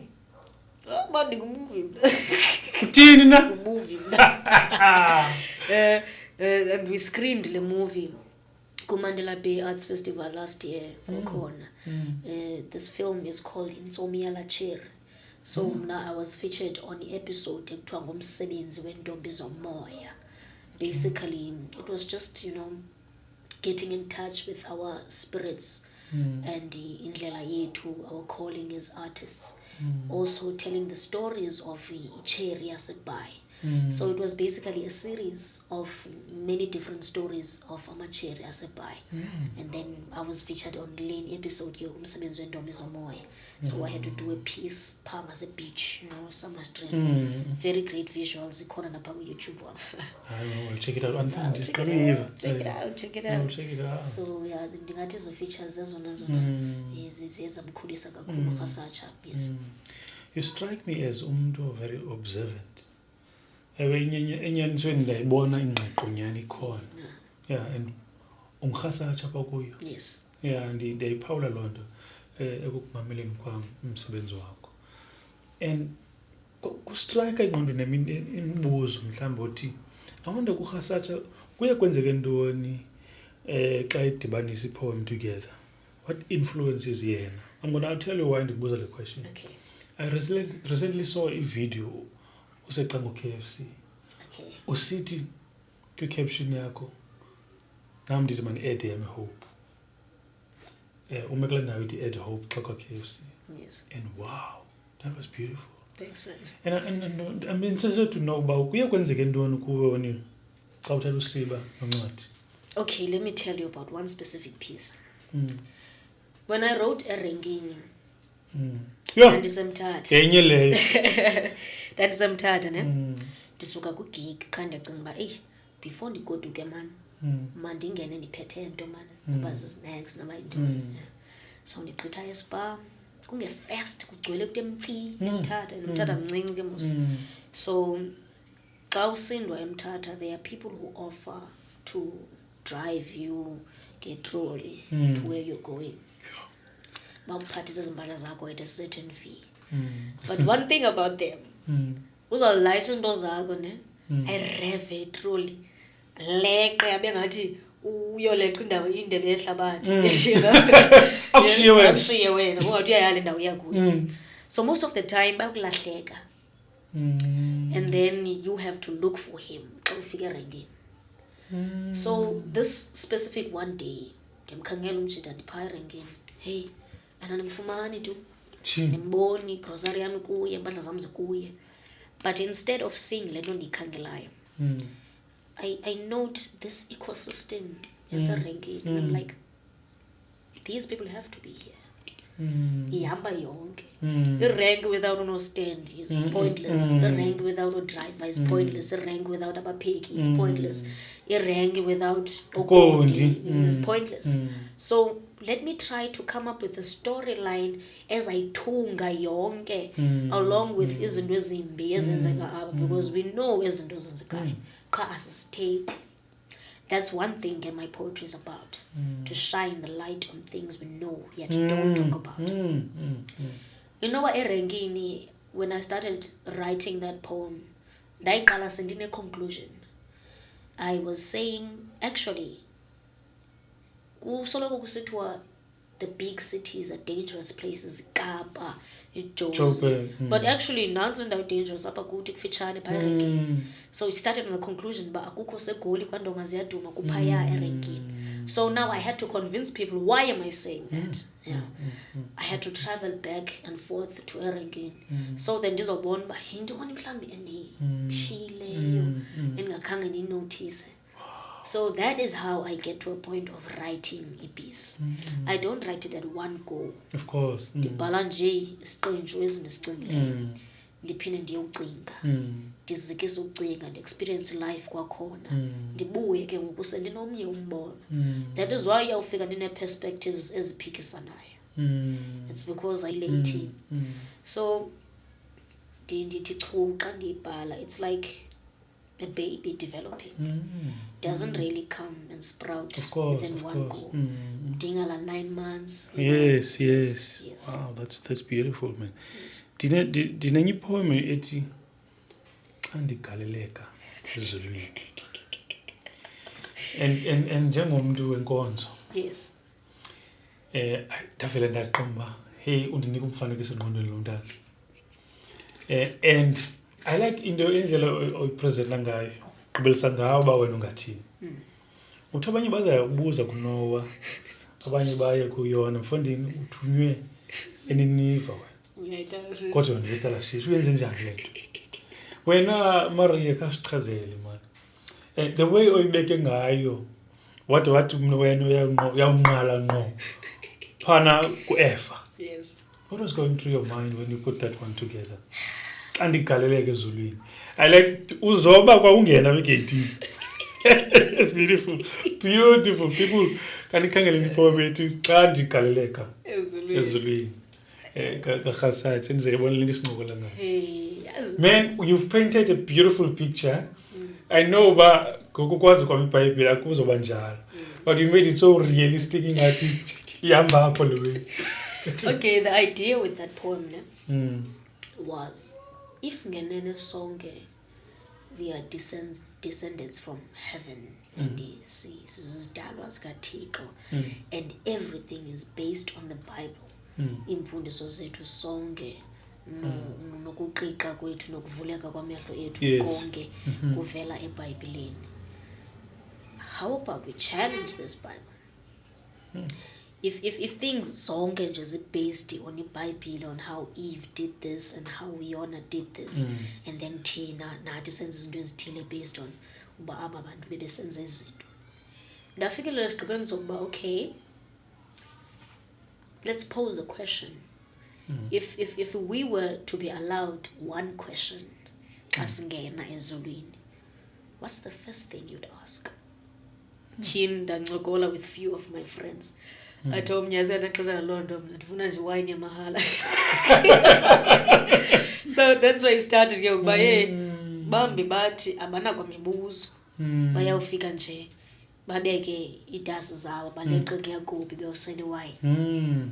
Oh, but the movie. Movie. And we screened the movie. Kumandela Bay Arts Festival last year. This film is called Insomiala Chair. So now I was featured on the episode Umsebenzi Wentombi Zomoya. Basically, it was just, you know, getting in touch with our spirits and indlela yethu, our calling as artists. Also telling the stories of Cherry Yasebai. So it was basically a series of many different stories of Amacheri Yasebai. And then I was featured on the lane episode Umsebenzi Wentombi Zomoya. So I had to do a piece, Palm as a beach, you know, summer street. Very great visuals. You can on YouTube. I will check it out. Check it out. So yeah, the ndingathi zo features zona zizamkhulisa kakhulu Rasatsha. Yes. You strike me as umuntu very observant. Enyanisweni ndayibona ingqiqo nyani ikhona. Yeah, and Rasatsha apha kuyo. Yes. Yeah, ndiyayiphawula loo nto ekukumameleni kwam umsebenzi wakho. And kustrike ingqondo imibuzo mhlawumbi othi awonde kuRasatsha kuye kwenzeke ntoni xa idibanisa ipoem together. What influences yena? I'm going to tell you why ndikubuza le question. Okay. I recently saw a video usecango KFC. Okay. Usithi kwi-caption yakho nam ndithi mani-add yam hope. Umekela ndawo ithi add hope xa kwa-KFC. Yes. And wow, that was beautiful. Thanks, man. And I'm interested to know about kuye kwenzeke ntoni kuwe xa uthatha usiba noncwadi. Okay, let me tell you about one specific piece. When I wrote Erengini, ndandisemthatha. Yenye leyo. Ndandisemthatha ne? Ndisuka ku-gig kha ndiyacinga uba before ndigoduke man, mandingene ndiphethe nto man, noba zi-snacks noba yintoni. So ndigqitha eSpa, kunge-fast kugcwele kude eMthatha, eMthatha mncinci ke mos. So xa usindwa eMthatha, there are people who offer to drive you, get trolley to where you're going. Bakuphathisa izimpahla zakho at a certain fee. But one thing about them, uzawulayisha into zakho ne, ayireve trolley, leqe abe ngathi uyoleqa indawo indebe yehlabathi. Akushiye wena, ungathi uyayala indawo yakuyo. So most of the time bayakulahleka. And then you have to look for him xa ufika erengini. So this specific one day, ndimkhangela umjida ndiphaa erengini. Hey, andimfumani tu. Ndimboni grocery yami kuye, impahla zam zikuye. But instead of seeing le nto ndiyikhangelayo, I note this ecosystem yaserengini. And I'm like, these people have to be here. Ihamba yonke. A rank without no stand is pointless. A rank without a driver is pointless. A rank without a peki is pointless. A rank without okondi is pointless. So let me try to come up with a storyline as I tunga yonke along with izinto ezimbi ezenzeka apha, because we know izinto ezenzekayo qha asizithethe. That's one thing my poetry is about, to shine the light on things we know yet don't talk about. You know what, erengini, when I started writing that poem, ndayiqala sendine conclusion. I was saying, actually, kusoloko kusithiwa the big cities are dangerous places, Kapa, Jozi. But actually, Nansland are dangerous, apha kuthi kufitshane phaya erenkini. So it started on the conclusion, but akukho segoli kwandonga ziyaduma kuphaya erenkini. So now I had to convince people, why am I saying that? I had to travel back and forth to erenkini. So then ndizobona uba yintoni mhlawumbi endiyishiyileyo endingakhange ndiyinothise. So that is how I get to a point of writing a piece. I don't write it at one go. Of course. Ndibhala nje isiqenju ezindisicingileyo. Ndiphinde ndiyowucinga. Ndizikise ukucinga, ndi-experience life kwakhona. Ndibuye ke ngoku sendinomnye umbono. That is why uyawufika ndine-perspectives eziphikisanayo. It's because I late. So ndithi chu xa ndiyibhala, it's like a baby developing. Doesn't really come and sprout within one go. Dingala 9 months. Yes. Wow, that's beautiful, man. Dinenye poem ethi andigaleleka ezulwini. And njengomuntu wenkonzo. Yes. Ndavela ndaqomba, hey undinika umfanekiso engqondweni lo mntana. And I like indlela oyipresenta ngayo. Gqibelisa ngawo ba wena ungathini. Uthi abanye bazakubuza kuNoah, abanye baye kuyona mfondini uthunywe eniniva wena. Kodwa ndiyitala shishi uyenze njani le nto? Wena Maria kasichazele man. The way oyibeke ngayo, what wena uyawunqala ngqo. Phana kuEfa. Yes. What was going through your mind when you put that one together? Andigaleleke ezulwini. I like uzoba kwa ungena wegate. Beautiful people kanikhangela indipoem ethi xa ndigaleleka ezulwini. Rasatsha senzibona le sinqokola ngayo. Man, you've painted a beautiful picture. I know ba ngokukwazi kwami iBhayibhile akuzoba njalo. But you made it so realistic ingathi ihamba apho le way. Okay, the idea with that poem was, if ngenene sonke we are descendants from heaven and the sea, sizidalwa zikaThixo, and everything is based on the Bible. Imfundiso zethu sonke nokuqiqa kwethu nokuvuleka kwamehlo ethu konke kuvela eBhayibhelini. How about we challenge this Bible? If things zonke nje zi-based on iBhayibhile, on how Eve did this and how Yona did this, and then thina nathi senze izinto ezithile based on uba aba bantu bebesenza izinto. Ndafikelela esigqibeni sokuba okay, let's pose a question. If we were to be allowed one question xa singena ezulwini, what's the first thing you'd ask? Ndancokola with few of my friends. I told Mnyazana xesha loo nto mna ndifuna nje iwayini yamahala. So that's why I started ke ukuba bambi bathi abanakwa mibuzo. Bayawufika nje babeke iidasi zabo baleqe kuyakubi beyosela iwayini.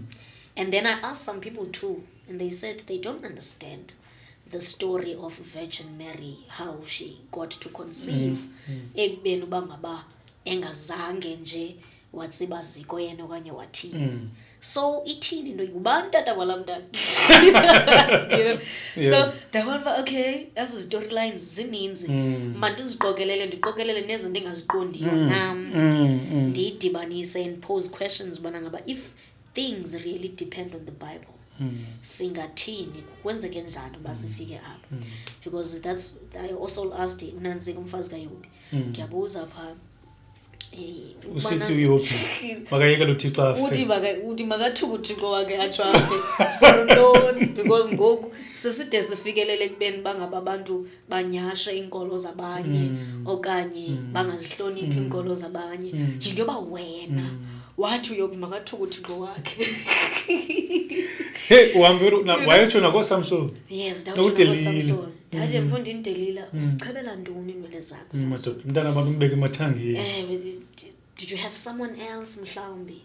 And then I asked some people too, and they said they don't understand the story of Virgin Mary, how she got to conceive. Ekubeni uba ngaba engazange nje watsiba ziko yena okanye wathini. So ithini into ngubani tata wala mntana? So ndabona okay, as storylines zininzi, ndiziqokelele nezinto engaziqondiyo nam, ndiyidibanise and pose questions bana ngaba if things really depend on the Bible, singathini kwenzeke njani uba sifike apha? Because that's, I also asked uNantsika umfazi kaYobi, ndiyabuza phaa usithi uyobi makayeka lo Thixo afe uthi makathuke uThixo wakhe atsho afe for ntoni? Because ngoku seside sifikelele kubeni bangaba abantu banyashe iinkolo zabanye okanye bangazihloniphi iinkolo zabanye. Yinto yoba wena wathi uyobi makathuke uThixo wakhe. uhambe wayotsho nakoSamson. Yes, ndawutsho nakoSamson. Ndathi mfundini Delila, usichebela ntoni iinwele zakho Samson? Umntana abantu umbeke emathangeni. Did you have someone else mhlawumbi?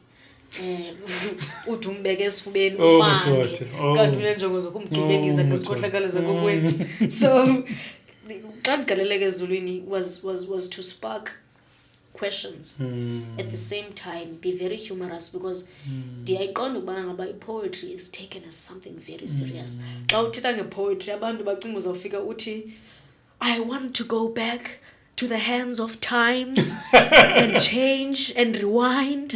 Uthi umbeke esifubeni umange kanti unenjongo zokumgigekisa ngezikhohlakalo zakokweni. So was to spark questions at the same time be very humorous, because ndiyayiqonda ukubana ngaba poetry is taken as something very serious. Xa uthetha ngepoetry abantu bacinga uzawufika uthi I want to go back to the hands of time and change and rewind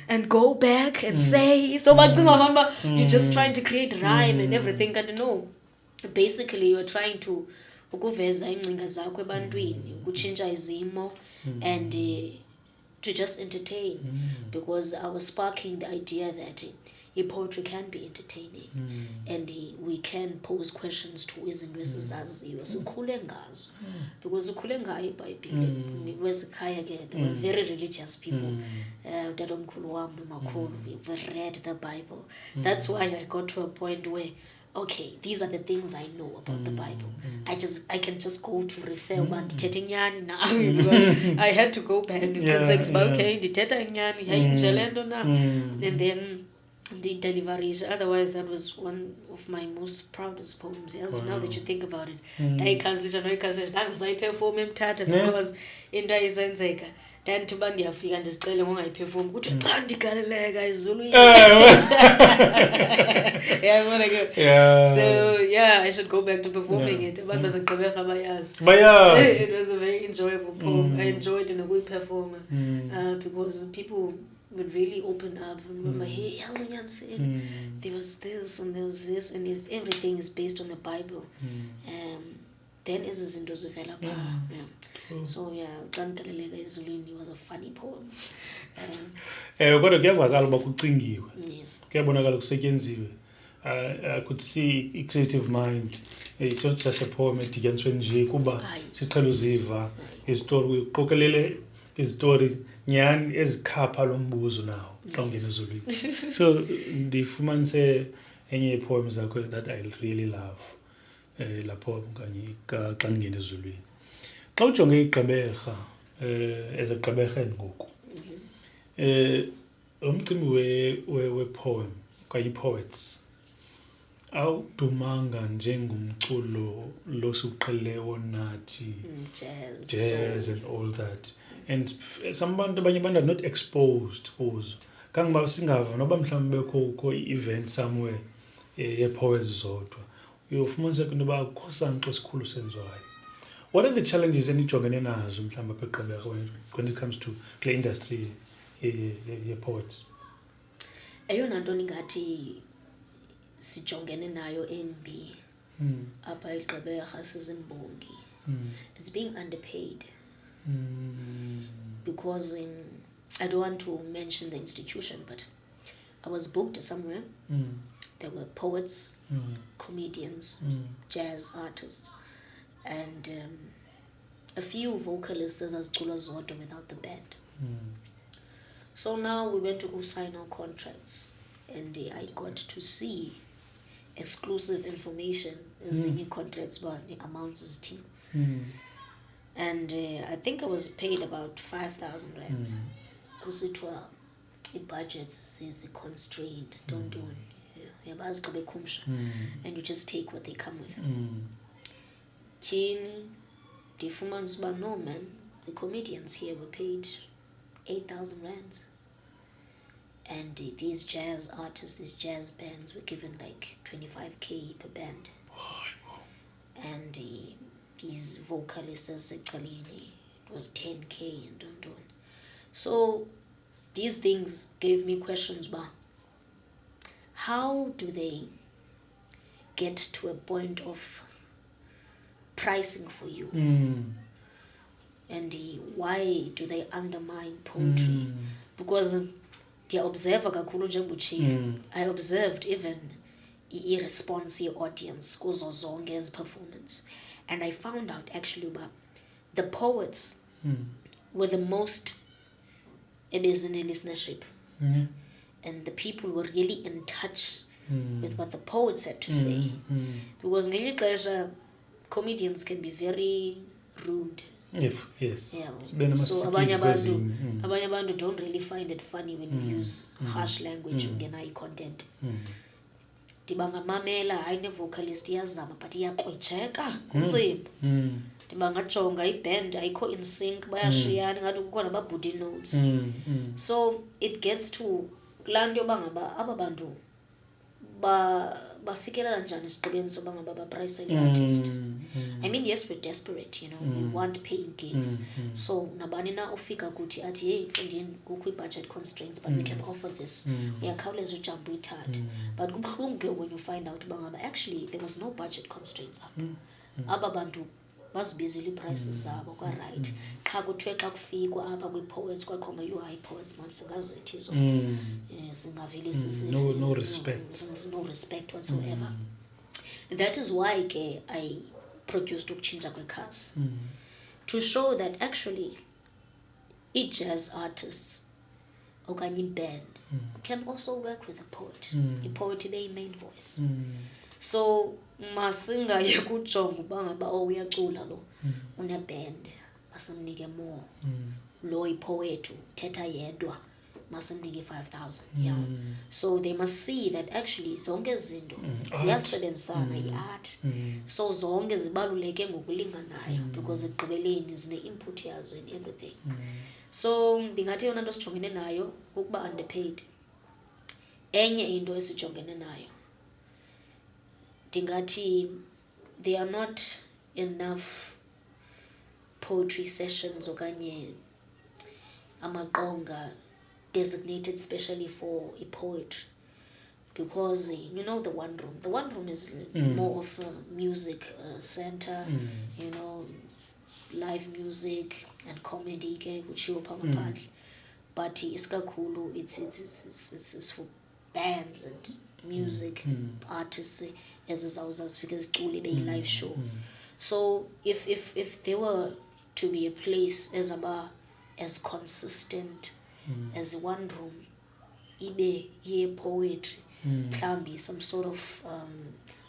and go back and say. So you're just trying to create rhyme and everything. And no, basically you're trying to ukuveza ingcinga zakho ebantwini, ukutshintsha izimo, and to just entertain, because I was sparking the idea that poetry can be entertaining, and we can pose questions to izinto esizaziyo sikhule ngazo, because ukhule ngayo iBhayibhile wesekhaya ke. They were very religious people. Utatomkhulu wam nomakhulu, we read the Bible. That's why I got to a point where, okay, these are the things I know about the Bible. I can just go to refer ndithetha inyani now, because I had to go back and context, but okay, ndithetha inyani yayinje le nto na, and then the delivery. Otherwise, that was one of my most proudest poems. Yes, now that you think about it, perform because into ayisenzeka. Then to band ndiyafika ndizixele ngongayiperform kuthi xa ndigaleleka ezulwini. So yeah, I should go back to performing it. Abantu bazagqibeka bayazi. It was a very enjoyable poem. I enjoyed nokuyiperforma because people would really open up. Remember, hey, Unjani said there was this and there was this, and if everything is based on the Bible, then ezi zinto zivela phaa. So yeah, xa ndigaleleka ezulwini was a funny poem. Kodwa kuyavakala uba kucingiwe. Yes. Kuyabonakala kusetyenziwe. I could see a creative mind. It's not just a poem edityaniswe nje kuba siqhela uziva izitori, uqokelele izitori nyani ezikhapha lo mbuzo nawo xa ungena ezulwini. So ndifumanise enye yeepoem zakho that I really love, la poem kanye xa ngena ezulwini. Xa ujonge igqeberha, ezegqeberheni ngoku, lo mcimbi wepoem kwaye poets awudumanga njengomculo lo siwuqhelileyo nathi, jazz and all that. And some bantu abanye abantu are not exposed kuzo. Kangoba singava noba mhlawumbi bekho i-event somewhere ye-poets zodwa, uyofumaniseka into yoba akukho sanxa esikhulu senziwayo. What are the challenges enijongene nazo mhlawumbi apha eGqeberha when it comes to the industry ye-poets? Eyona nto ndingathi sijongene nayo embi apha eGqeberha sizimbongi, it's being underpaid. Because I don't want to mention the institution, but I was booked somewhere. There were poets, comedians, jazz artists, and a few vocalists as zodwa without the band. So now we went to go sign our contracts, and I got to see exclusive information as in contracts about the amounts as team. And I think I was paid about 5,000 rands. Kusitwa budgets says constrained, don't do it. And you just take what they come with. Chini, the months, but no man, the comedians here were paid 8,000 rands. And these jazz artists, these jazz bands were given like 25k per band. And these vocalists as it was 10k and don't. So these things gave me questions about how do they get to a point of pricing for you, and why do they undermine poetry? Because I observed even i-response audience kuzo zonke ezi performance, and I found out actually about the poets were the most in listenership, and the people were really in touch with what the poets had to say, because ngelinye ixesha comedians can be very rude. Yes. Yeah. So abanye abantu don't really find it funny when you use harsh language ungena i-content. ndibangamamela hayi ne-vocalist iyazama but iyaxwejeka kunzima ndibangajonga iband ayikho in sync bayashiyana ngathi kukho nababhudi notes so it gets to kulaa nto yoba ngaba aba bantu bafikelela njani esigqibeni soba ngaba baprayisele i-artist. I mean, yes, we're desperate, you know, we want paying gigs. So nabani na ufika kuthi athi hey mfundini kukho i-budget constraints but we can offer this. Uyakhawuleza ujampa uyithathe. But kubuhlungu ke when you find out uba ngaba actually there was no budget constraints up. Aba bantu bazibizile ii-prices zabo kwa-right. Xa kuthiwe xa kufikwa apha kwi-poets kwaqhoma you-high poets man singazithi izo singavele no respect. No respect whatsoever. That is why ke I produced ukutshintsha kwekhasi to show that actually i-jazz artists okanye i-band can also work with a poet. I-poet ibe yi-main voice. So masingaye kujonga uba ngaba uyacula lo une-band masimnike more. Lo ipowethu thetha yedwa masimnike 5,000. Yeah. So they must see that actually zonke izinto ziyasebenzisana i-art. So zonke zibaluleke ngokulinganayo because ekugqibeleni zine-input yazo in everything. So ndingathi yona nto sijongene nayo ukuba underpaid. Enye into esijongene nayo ndingathi there are not enough poetry sessions okanye amaqonga designated specially for a poetry because you know the one room is more of a music center, you know, live music and comedy ke kuchiwo pha ngaphandle but isikakhulu it's for bands and music artists ezizawuza zifike zicule be live show. So if there were to be a place as consistent as one room ibe ye poetry mhlambi some sort of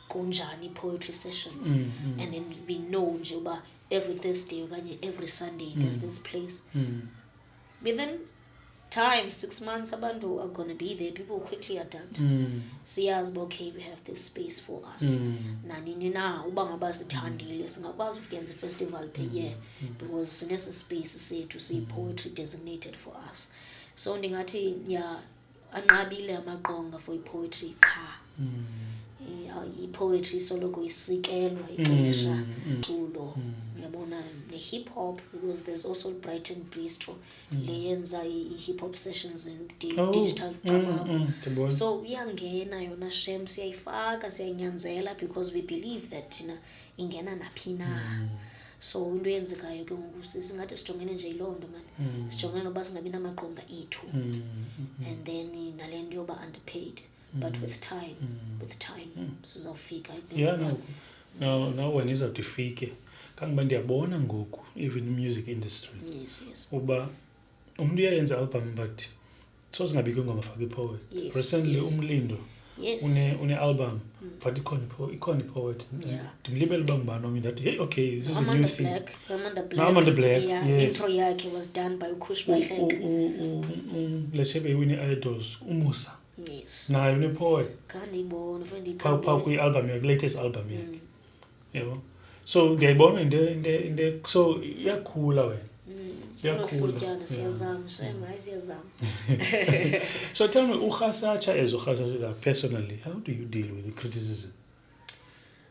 Kunjani poetry sessions and then we know nje uba every Thursday okanye every Sunday there's this place within time 6 months abantu are going to be there, people quickly adapt. Siyazi okay we have this space for us nanini na uba ngaba sithandile singakwazi ukuyenza festival per year because sinese space sethu siyi-poetry designated for us. So ndingathi anqabile amaqonga for i-poetry qha i-poetry soloko isikelwa ixesha culo yabona ne-hip hop because there's also Brighton Bistro le yenza i-hip hop sessions in digital camera. So iyangena yona shem siyayifaka siyanyanzela because we believe that thina ingena naphi na. So into yenzekayo ke ngoku singathi sijongene nje yiloo nto man sijongene noba singabi namaqonga ethu and then nale nto yoba underpaid. But with time sizawufika. Now when izawuthi ifike kangoba ndiyabona ngoku even music industry yes uba umuntu uyayenza album but soze ngabikho ngoma faka ipoet. Recently Umlindo une-album but ikhona ipoet ndimlibele uba ngubani omnye ndathi hey okay this is a new thing. Amanda Black yes. Intro yakhe was done by Kush Mahleke. Leshebe iwine idols umusa yes naye une-poet kanibona friend phaa kwi-album yakhe latest album yakhe yabo. So ndiyayibona into so iyakhula wena iyakhula siyazama siyazama. So tell me uRasatsha as uRasatsha personally how do you deal with the criticism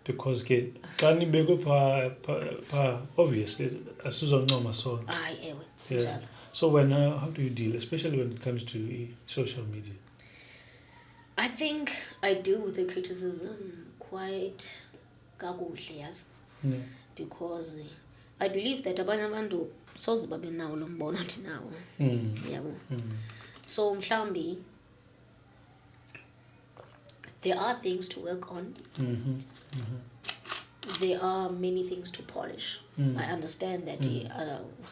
because ke xa nibekwe phaa obviously asizoncoma sonke hayi ewe njalo. So when how do you deal especially when it comes to social media? I think I deal with the criticism quite kakuhle yazi because I believe that abanye abantu soze babe nawo lo mbono ndinawo yabo. So mhlambi there are things to work on. There are many things to polish. I understand that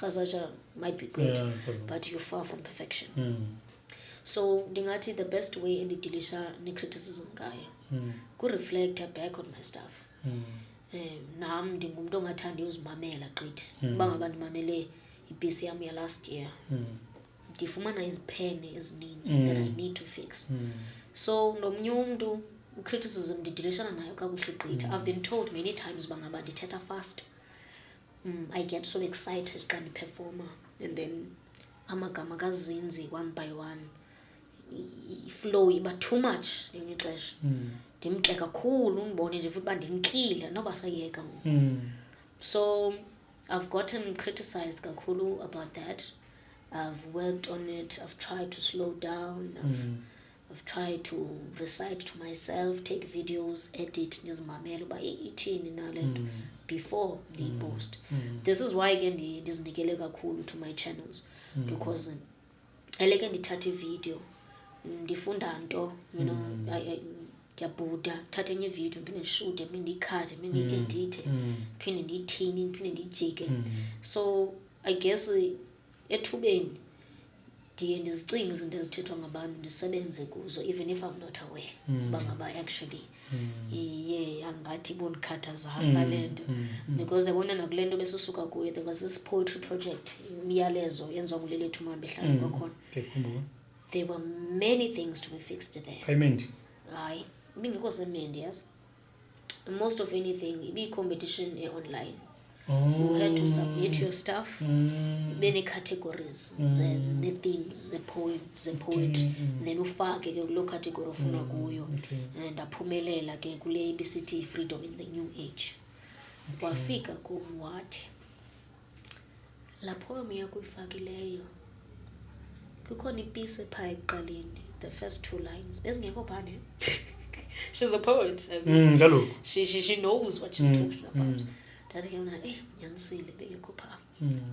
Rasatsha might be good but you're far from perfection. So ndingathi the best way endidilisha ne-criticism ngayo ku-reflecta back on my stuff. Nam ndingumntu ongathandi uzimamela gqithi uba ngaba ndimamele ibhisi yam last year ndifumana iziphene ezininzi that I need to fix. So nomnye umntu criticism ndidilishana nayo kakuhle gqitha. I've been told many times uba ngaba ndithetha fast. I get so excited xa ndiperforma, and then amagama kazinzi one by one, flow iba too much ngelinye ixesha. Ndimke kakhulu ndibone nje futhi uba ndimkile noba sayeka. So I've gotten criticized kakhulu about that. I've worked on it. I've tried to slow down. I've tried to recite to myself, take videos, edit, ndizimamele uba ithini na le nto before ndiyipost. This is why again ndizinikele kakhulu to my channels, because eleke ndithathe ivideo ndifunda nto, you know, ndiyabhuda ndithathe enye ivideo ndiphinde ndishute ndiphinde ndiyikhate ndiphinde ndiyi-edithe ndiphinde ndiyithini ndiphinde ndiyijike. So I guess ethubeni ndiye ndizicinge izinto ezithethwa ngabantu ndisebenze kuzo, even if I'm not aware uba ngaba actually angathi bondikhathaza hafa le nto. Because yabona nakule nto besisuka kuyo, there was this poetry project, imiyalezo yenziwa nguLelethu Mamba ehlala kwakhona. There were many things to be fixed there. Hayi, ibingekho semendi, yazi. Most of anything ibi-competition online. You had to submit your stuff, bene-categories, ne-themes, ze-poem, ze-poetry, then ufake ke kuloo category ofuna kuyo, and aphumelela ke kule ibisithi Freedom in the New Age. Wafika wathi, la poem yakho uyifakileyo, kukhona ipiece phaa ekuqaleni, the first 2 lines, bezingekho phane. She's a poet. She knows what she's talking about. I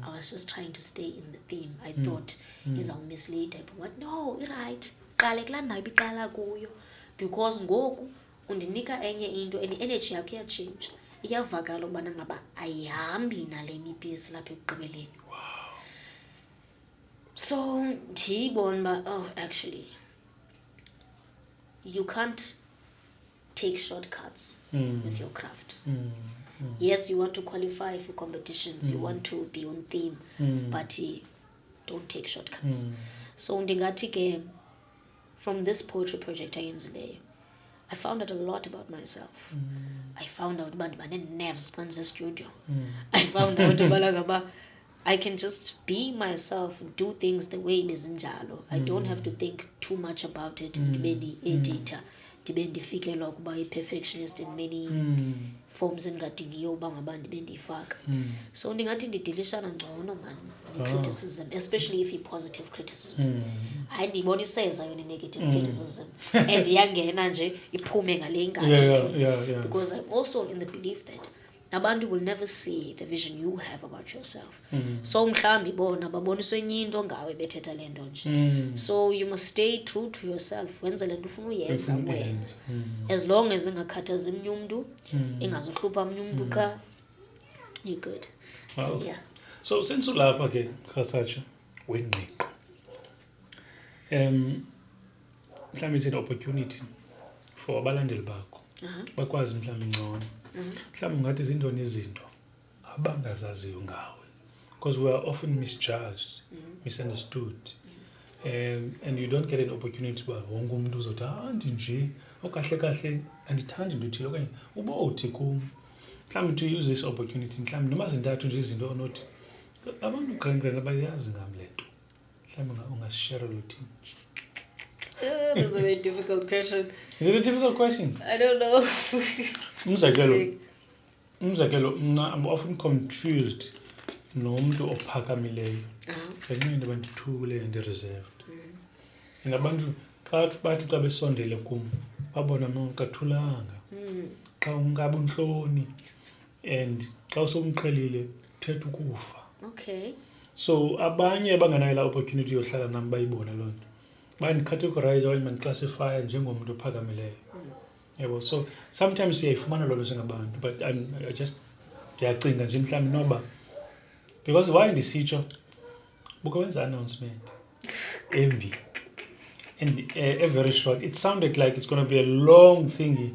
was just trying to stay in the theme. I thought izawumislead, but what? No, right. Qale kulaa ndawo ibiqala kuyo, because ngoku undinika enye into and i-energy yakho iyatshintsha, iyavakala ukubana ngaba ayihambi naleni ipiece lapha ekugqibeleni. So ndiyibona uba, oh, actually you can't take shortcuts with your craft. Yes, you want to qualify for competitions, you want to be on theme, but don't take shortcuts. So ndingathi ke, from this poetry project ayenzileyo, I found out a lot about myself. I found out uba ndiba nee-nerves xa ndisestudio. I found out uba I can just be myself and do things the way bezinjalo. I don't have to think too much about it. Ndibe ndi-editor, ndibe ndifikelwa ukuba i-perfectionist in many forms engadingiyo uba ngaba ndibe ndiyifaka. So ndingathi ndidilishana ngcono man ne-criticism, especially if i-positive criticism. Hayi ndiyibona iseza yona i-negative criticism and iyangena nje iphume ngale ingane. Because I'm also in the belief that abantu will never see the vision you have about yourself. So mhlawumbi bona baboniswe enye into ngawe bethetha le nto nje. So you must stay true to yourself, wenze le nto ufuna uyenza wena, as long as ingakhathazi omnye umntu, ingazuhlupha omnye umntu ka, you're good. So yeah. So since ulapha ke Rasatsha Wengqiqo, mhlawumbi it's an opportunity for abalandeli bakho bakwazi mhlawumbi ngcono, mhlawumbi ungathi zintoni izinto abangazaziyo ngawe, because we are often misjudged, misunderstood, and you don't get an opportunity uba wonke umuntu uzothi ndinje okahle kahle andithandi into ethile okanye uba uthi kum, mhlawumbi to use this opportunity, mhlawumbi noma zintathu nje izinto onothi abantu qengqeng abayazi ngam le nto, mhlawumbi ungasishare luthini. That's a very difficult question. Is it a difficult question? I don't know. Umzekelo, I'm often confused nomntu ophakamileyo. Ngenxa into bandithule and reserved. And abantu xa bathi xa besondele kum babona kathulanga. Xa ungabi unhloni and xa usomqhelile uthetha ukufa. Okay. So abanye abanganayo la opportunity yohlala nami bayibona loo nto, bandicategorize okanye bandiclassify njengomntu ophakamileyo. Yebo, so sometimes siyayifumana loo nto singabantu, but I just ndiyacinga nje mhlawumbi noba, because why ndisitsho bukawenza announcement embi and a very short, it sounded like it's going to be a long thingy.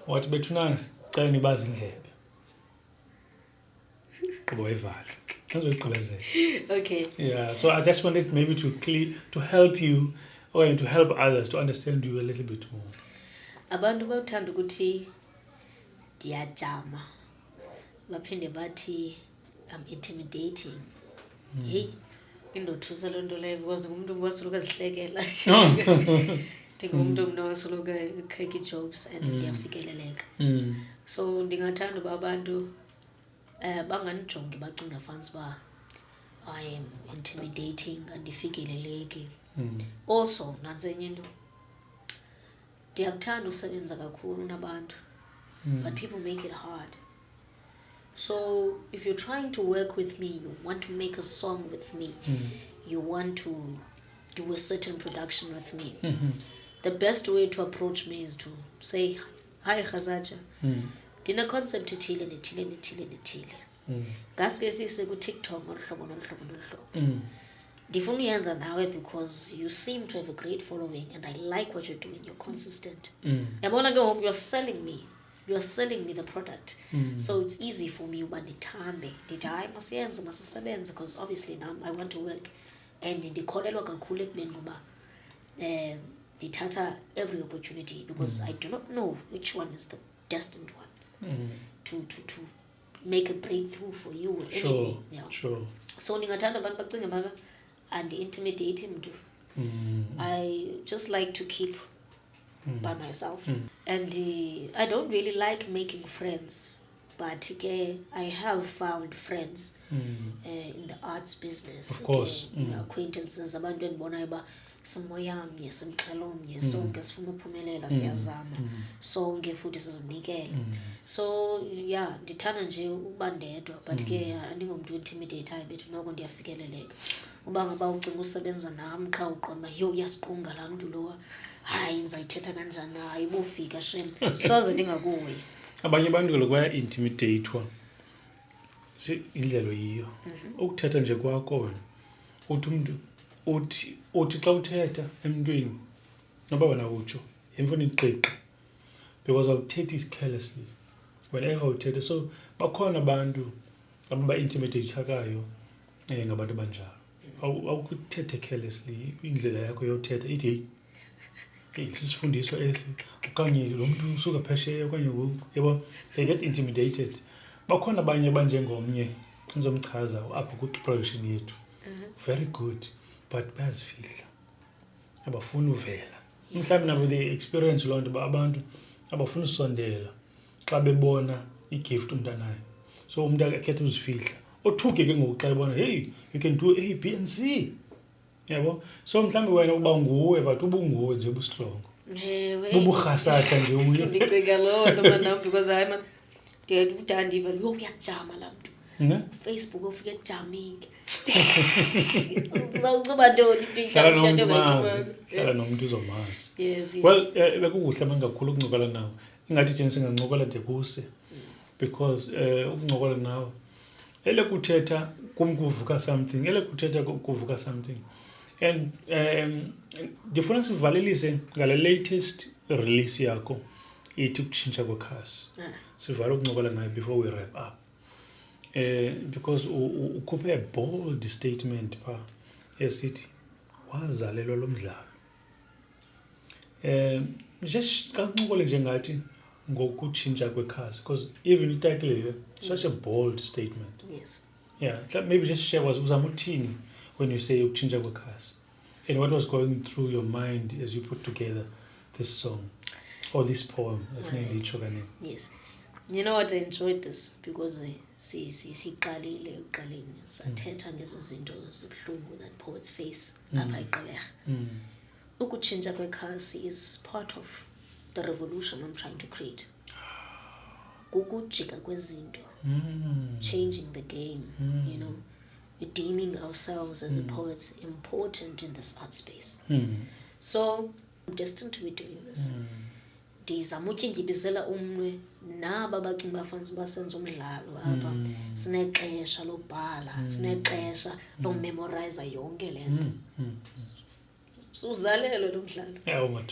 Wathi bethuna cela nibazi indlebe kuba evala ngizoyiqolezela. Okay. Yeah, so I just wanted maybe to help you or to help others to understand you a little bit more. abantu bawuthanda ukuthi ndiyajama baphinde bathi I'm intimidating. Hey, indothusa loo nto leyo because ngumntu wasoloko ezihlekela. Ndingumntu mna wasoloko cracky jokes and ndiyafikeleleka. So ndingathanda uba abantu bangandijongi bacinga fancy uba I am intimidating andifikeleleki. Also nansenye into ndiyakuthanda usebenza kakhulu nabantu, but people make it hard. So if you're trying to work with me, you want to make a song with me, you want to do a certain production with me, the best way to approach me is to say, hi Rasatsha, ndina concept ethile nethile. Ngaske sise ku-TikTok ngoluhlobo. Ndifuna uyenza nawe because you seem to have a great following and I like what you're doing, you're consistent. Yabona ke ngoku you're selling me the product. So it's easy for me uba ndithambe ndithi hayi masisebenze because obviously now I want to work, and ndikholelwa kakhulu ekubeni ngoba ndithatha every opportunity because I do not know which one is the destined one to make a breakthrough for you or anything. Sure. So ndingathanda abantu bacinge baba andi-intimidate mntu. I just like to keep by myself. And I don't really like making friends, but I have found friends in the arts business. Of course. Acquaintances, abantu endibonayo uba simoyamnye simxhelomnye sonke sifuna uphumelela siyazama sonke futhi sizinikele. So yeah, ndithanda nje uba ndedwa, but ke andingomntu intimidateayo bethu noko ndiyafikeleleka. Uba ngaba ucinga usebenza nam qha uqonda yo uyasiqunga laa mntu lowa, hayi ndizayithetha kanjani, hayi bofika shem soze ndingakuhoyi. Abanye abantu kaloku baya-intimidatewa indlela yiyo ukuthetha nje kwakho wena uthi umntu uthi xa uthetha emntwini noba wena utsho yemfuna iqiqi because awuthethi carelessly whenever uthetha. So bakhona abantu ababa-intimidatekayo ngabantu abanjalo. Awukuthethe carelessly, indlela yakho yothetha ithi hey sisifundiswa esi okanye lo mntu usuka phesheya okanye yabo, they get intimidated. Bakhona abanye abanjengomnye ndizomchaza apha kwi-production yethu, very good but bayazifihla, abafuni uvela. Mhlawumbi nabo they experience loo nto abantu abafuna usondela xa bebona igift umntu anayo. So umntu akhetha uzifihla, othuke ke ngoku xa ebona hey you can do A, B and C, yabo. So mhlawumbi wena uba nguwe but ubunguwe nje busihlongo, buburhasatha nje uye. Ndicinga loo nto manam because hayi man ndiva yo uyajama laa mntu Facebook ufike ejamile. Uzawucuba ntoni? Hlala nomntu uzomazi. Yes. Well, bekukuhle abantu kakhulu ukuncokola nawe. Ingathi thina singancokola nje kuse because ukuncokola nawe elekuthetha kuvuka something. And ndifuna sivalelise ngale latest release yakho ithi ukutshintsha kwekhasi. Sivale ukuncokola ngayo before we wrap up. Because ukhuphe a bold statement pha esithi wazalelwa lo mdlalo. Just kancokole nje ngathi ngokutshintsha kwekhasi because even ititle here such a bold statement. Yes. Yeah, maybe just share uzama uthini when you say ukutshintsha kwekhasi and what was going through your mind as you put together this song or this poem. Yes. You know what, I enjoyed this because siqalile ekuqaleni sathetha ngezi zinto zibuhlungu that poets face apha eGqeberha. Ukutshintsha kwekhasi is part of the revolution I'm trying to create. Kukujika kwezinto, changing the game, you know, redeeming ourselves as a poets, important in this art space. So I'm destined to be doing this. Ndizama utyintyibisela umnwe naba bacinga bafanele basenza umdlalo apha. Sinexesha lobhala, sinexesha lomemorize yonke le nto. Uzalelwe lo mdlalo.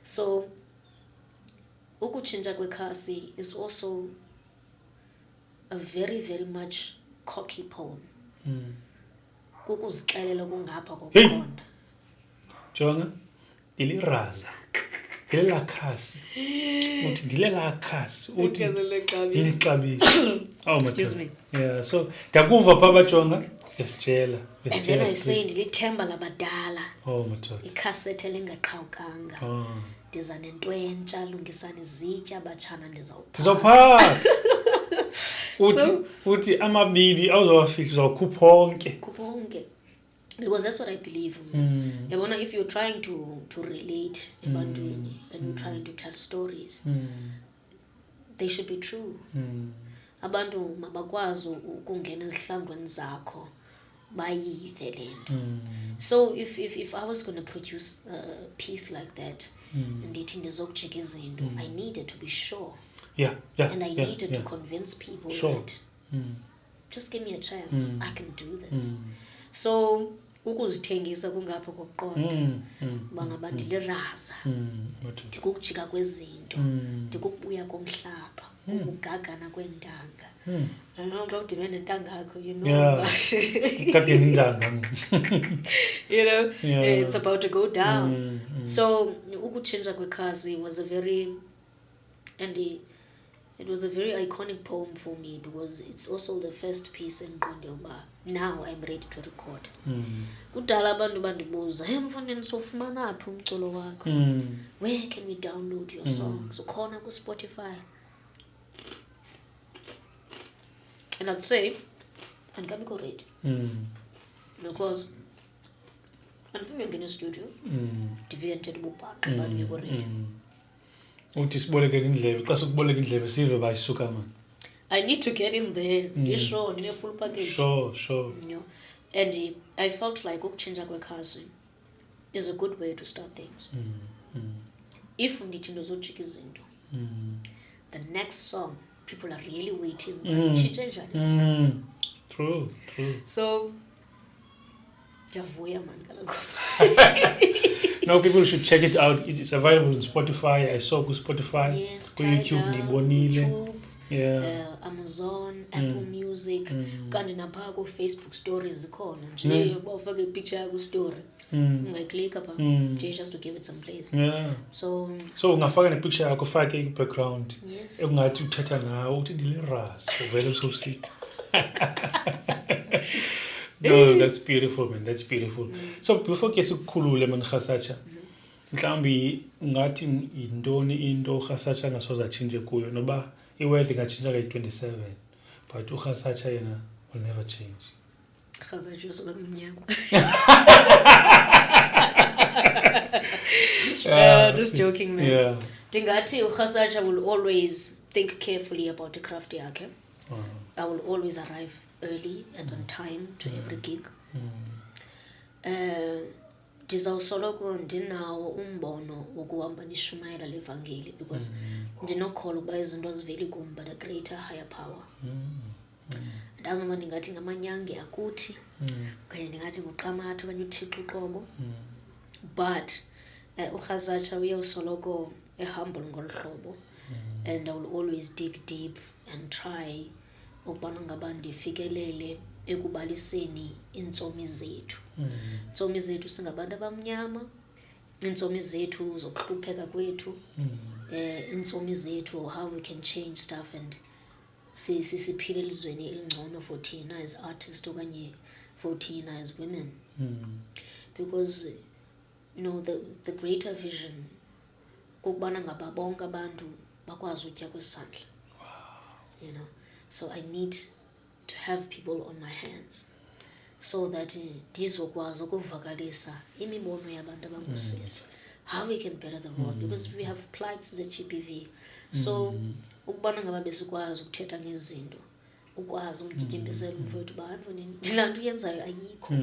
So ukutshintsha kwekhasi is also a very, very much cocky poem. Kukuzixelela kungapha kokuqonda. Jonga iliraza ndilela khasi uthi ndilela khasi uthi ndilixabile. Oh my Excuse God. me. Yeah, so ndiyakuva pha bajonga yasitshela. And then I say ndilithemba labadala, Oh my God. ikhasethe elingaqhawukanga. Oh. Ndiza nento entsha, lungisani izitya batshana ndizawupha. Ndizophaka. So- uthi amabibi awuzawafihla uzawukhupha onke. Kuponke. Because that's what I believe. Yabona, if you're trying to relate ebantwini and you're trying to tell stories, they should be true. Abantu mabakwazi ukungena ezihlangwini zakho bayive lento. So if I was going to produce a piece like that, ndithi ndizokujika izinto, I needed to be sure. Yeah. And I needed to convince people that just give me a chance, I can do this. So ukuzithengisa kungapho kokuqonda bangaba ndiliraza, ndikukujika kwezinto, ndikukubuya komhlaba, ukugagana kweentanga. Xa udibene nentanga yakho, you know, Yeah. Kade nindanga. you know, it's about to go down. So ukutshintsha kwekhazi was a very, it was a very iconic poem for me because it's also the first piece in Qondelba. Now I'm ready to record. Kudala abantu bandibuza, hey mfondini sofumana phi umculo wakho? Where can we download your songs? Ukhona ku Spotify? And I'd say, andikabikho ready. Because andifuni uyongena estudio, ndivike ndithethe ububhaqa uba ndingekho ready. Uthi siboleke indlebe, xa sikuboleka indlebe sive bayisuka man. I need to get in there. Sure, ndine full package. Sure. You know? And I felt like ukutshintsha kwekhazi is a good way to start things. If ndithi ndizojika izinto, the next song, people are really waiting. Bazitshintshe njani? True. So, ndiyavuya man kalako. No, people should check it out. It is available on Spotify. I saw ku Spotify. Yes, Ku YouTube ndibonile. YouTube, Yeah. Amazon, Apple Music, kanti napha ku Facebook stories zikhona nje bawufaka ipicture yakho story. Ungayiclicka pha just to give it some place. Yeah. So ungafaka nepicture yakho ufake i-background. yes. Ekungathi uthetha nawe uthi ndilirasa vele usosithi. No, that's beautiful, man. That's beautiful. So before ke sikukhulule man Rasatsha, mhlawumbi ngathi yintoni into Rasatsha ngasoza change kuyo noba iweather ingatshintsha ka-27 but uRasatsha yena will never change. Rasatsha usoloko emnyama. Just joking, man. Yeah. Ndingathi uRasatsha will always think carefully about the craft yakhe. I will always arrive early and on time to every gig. Ndizawusoloko ndinawo umbono wokuhamba nishumayela levangeli because ndinokholwa uba izinto ziveli kum but a greater higher power. Ndazi noba ndingathi ngamanyange akuthi okanye ndingathi nguqamatha okanye uthixo uqobo, but uRasatsha uyawusoloko ehumble ngolu hlobo, and I will always dig deep and try ukubana ngaba ndifikelele ekubaliseni iintsomi zethu. Iintsomi zethu singabantu abamnyama, iintsomi zethu zokuhlupheka kwethu, iintsomi zethu how we can change stuff and siphile elizweni elingcono for thina as artists okanye for thina as women. Because you know the greater vision kukubana ngaba bonke abantu bakwazi utya kwesandla. You know, so I need to have people on my hands so that ndizokwazi ukuvakalisa imibono yabantu abangusisi, how we can better the world because we have plights ze-GBV. So ukubana ngaba besikwazi ukuthetha ngezinto, ukwazi umtyityembisela umfowethu uba laa nto uyenzayo ayikho,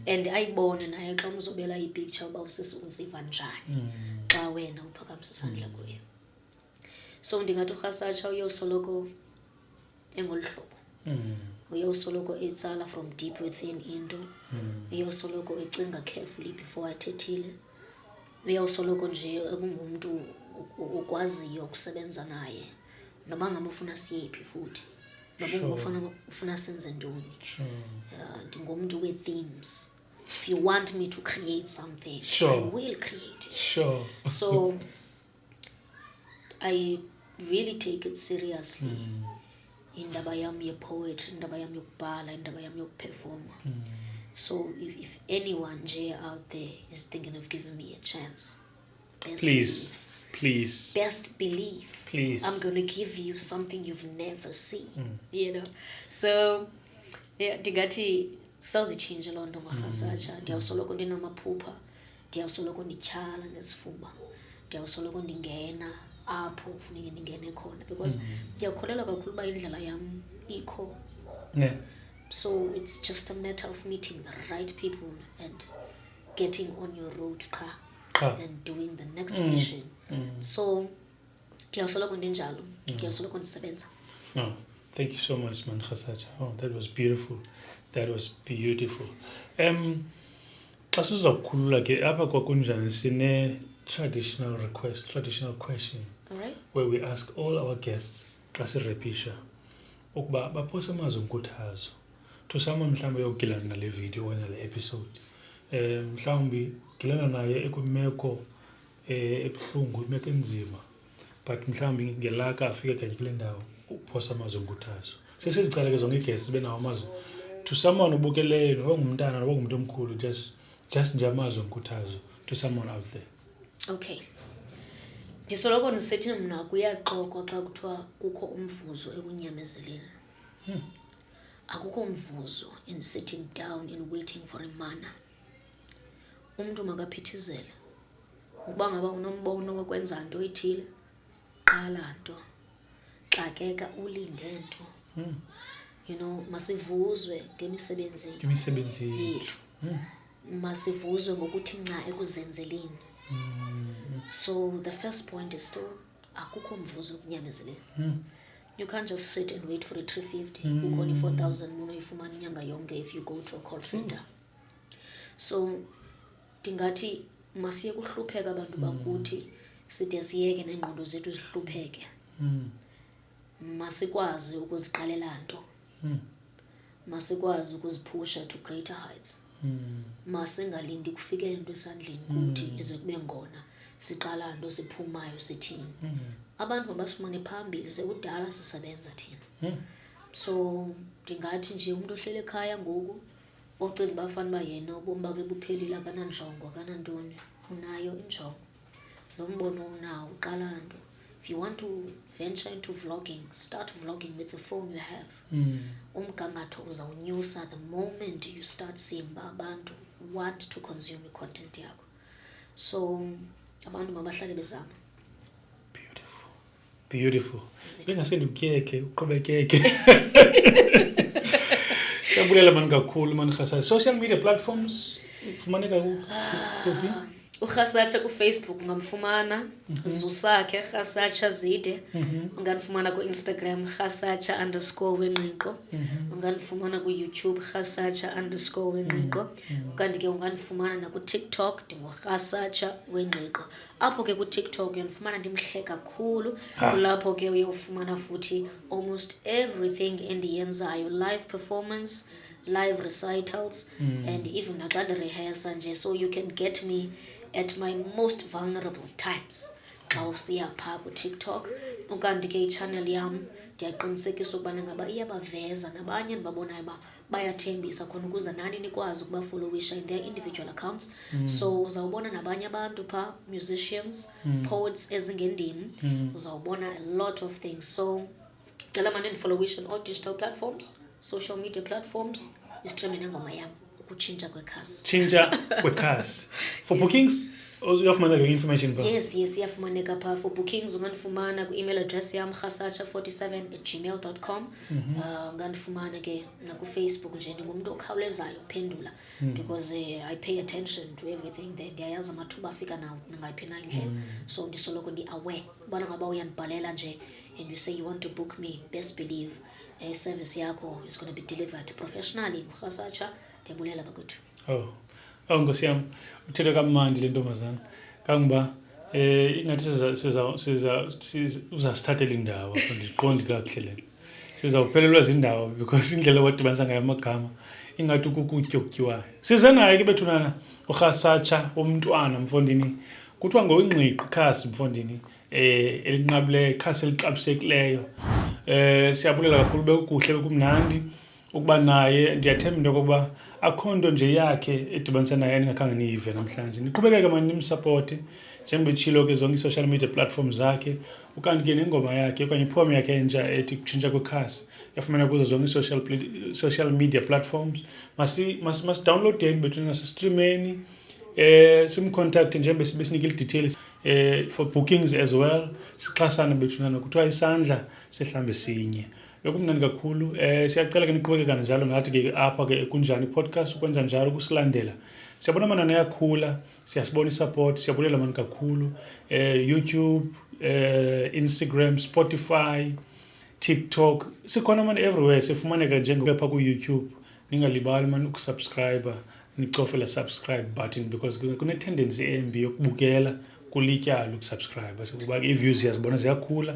and ayibone naye xa umzobela ipicture uba usisi uziva njani xa wena uphakamisa isandla kuye. So ndingathi uRasatsha uyawusoloko engolu hlobo, uyawusoloko etsala from deep within into, uyawusoloko ecinga carefully before athethile, uyawusoloko nje ekungumntu ukwaziyo ukusebenza naye noba ngamufuna siyephi futhi noba ufuna senze ntoni. Ndingumntu wee-themes If you want me to create something, Sure. I will create it. Sure. So I really take it seriously. Indaba yami poetry, indaba yami yokubhala, indaba yami yokuperforma. So if anyone nje out there is thinking of giving me a chance, Please. best believe Please. I'm going to give you something you've never seen, you know. So yeah, ndingathi sawuzitshintsha loo nto ngoRasatsha. Ndiyawusoloko ndinamaphupha, ndiyawusoloko ndityhala ngesifuba, ndiyawusoloko ndingena apho kufuneke ndingene khona, because ndiyakholelwa kakhulu uba indlela yam ikho. Yeah. So it's just a matter of meeting the right people and getting on your road and doing the next mission. So ndiyawusoloko ndinjalo, ndiyawusoloko ndisebenza. No, thank you so much, man, Rasatsha. Oh, that was beautiful. That was beautiful. Xa sizokukhulula ke apha kwakunjani sine traditional question, All right? where we ask all our guests xa sirepisha ukuba baphose amazwi enkuthazo to someone mhlawumbi yogilana nale video okanye nale episode. Mhlawumbi gilana naye ekwimeko ebuhlungu, imeko enzima, but mhlawumbi ngelaka afike kanye kule ndawo uphosa amazwi enkuthazo. Sesizicala ke zonke iigesi benawo amazwi to someone ubukeleyo, noba ngumntana noba ngumuntu omkhulu, just nje amazwi enkuthazo to someone out there. Okay. Ndisoloko ndisithi mna kuyaxoxwa xa kuthiwa kukho umvuzo ekunyamezeleni. Akukho umvuzo in sitting down and waiting for a manna. Umntu makaphithizele. Ukuba ngaba unombono wokwenza nto ithile, qala nto. Xakeka ulinde nto. You know, masivuzwe ngemisebenzi yethu. Masivuzwe ngokuthi nca ekuzenzeleni. So the first point is still akukho umvuzo ekunyamezeleni. You can't just sit and wait for a 350. Kukho ni 4,000 unoyifumana inyanga yonke if you go to a call center. So ndingathi masiye kuhlupheka abantu bakuthi side siyeke nengqondo zethu zihlupheke. Masikwazi ukuziqalela nto. Masikwazi ukuziphusha to greater heights. Masingalindi kufike into esandleni kuthi ize kube ngona siqala nto siphumayo sithini. Abantu mabasifumane phambili, sekudala sisebenza thina. So ndingathi nje umuntu ohlele ekhaya ngoku ocinga uba fanele uba yena ubomi bakhe buphelile, akananjongo akanantoni, unayo injongo. Lo mbono unawo, uqala nto. If you want to venture into vlogging, start vlogging with the phone you have. Umgangatho uzawunyusa the moment you start seeing uba abantu want to consume i-content yakho. So abantu mabahlale bezama. Beautiful. Bengasendi ukuyeke, uqhubekeke. Siyabulela mani kakhulu mani Rasatsha. Social media platforms kufumaneka kuphi? uRasatsha kuFacebook ungamfumana, Zusakhe Rasatsha Zide. Unganifumana kuInstagram Rasatsha_Wengqiqo. Unganifumana kuYouTube Rasatsha_Wengqiqo. Kanti ke unganifumana na kuTikTok ndinguRasatsha Wengqiqo. Apho ke kuTikTok unifumana ndimhle kakhulu. Kulapho ke uyofumana futhi almost everything endiyenzayo, live performance, live recitals, and even naxa ndirehearsa nje, so you can get me at my most vulnerable times. Xa usiya phaa kuTikTok, ukanti ke ichannel yam ndiyaqinisekisa ukubana ngaba iyabaveza nabanye ndibabonayo uba bayathembisa khona ukuze nani nikwazi ukubafollowisha in their individual accounts. So uzawubona nabanye abantu phaa, musicians, poets ezingendim, uzawubona a lot of things. So cela mani ndifollowisha on all digital platforms, social media platforms, istreme nengoma yam ukutshintsha kwekhasi. Tshintsha kwekhasi. For bookings, uyafumana le information phaa? Yes, iyafumaneka phaa. For bookings ungandifumana ku-email address yam rasatsha47@gmail.com. Ungandifumana ke nakuFacebook nje, ndingumntu okhawulezayo uphendula because I pay attention to everything there. Ndiyayazi amathuba afika nangayiphi na indlela. So ndisoloko ndi-aware ubana ngaba uyandibhalela nje and you say you want to book me, best believe service yakho is going to be delivered professionally. uRasatsha, ndiyabulela bakwethu. Nkosi yam, uthetha kamandi le ntombazana. Kangoba ingathi uzasithathela indawo apho, ndiqondi kakuhle le. Sizawuphelelwa zindawo because indlela wadibanisa ngayo amagama ingathi ukukutya okutyiwayo. Size naye ke bethunana uRasatsha umntwana mfondini. Kuthiwa ngoWengqiqo ikhasi mfondini elinqabileyo, ikhasi elixabisekileyo. Siyabulela kakhulu bekuhle bekumnandi ukuba naye. Ndiyathemba into yokokuba akho nto nje yakhe edibanisa naye endingakhange niyive namhlanje. Niqhubekeke mani nimsupporte njengoba etshilo ke zonke i-social media platforms zakhe, ukanti ke nengoma yakhe okanye ipoem yakhe entsha ethi kutshintsha kwekhasi yafumana kuzo zonke i-social media platforms. Masidownloadeni bethuna sisistreameni, simcontacte njengoba besinikile details for bookings as well. Sixhasane bethunana, kuthiwa isandla sehlambe sinye. Bekumnandi kakhulu. Siyacela ke niqhubekeke kanjalo nathi ke apha ke Kunjani Podcast ukwenza njalo ukusilandela. Siyabona amanani ayakhula, siyasibona isupport, siyabulela mani kakhulu. YouTube, Instagram, Spotify, TikTok, sikhona mani everywhere. Sifumaneka njengopha ku YouTube. Ningalibali mani ukusubscribe, nicofe la subscribe button because kune tendency embi yokubukela kulityala ukusubscribe. Kuba i-views siyazibona ziyakhula.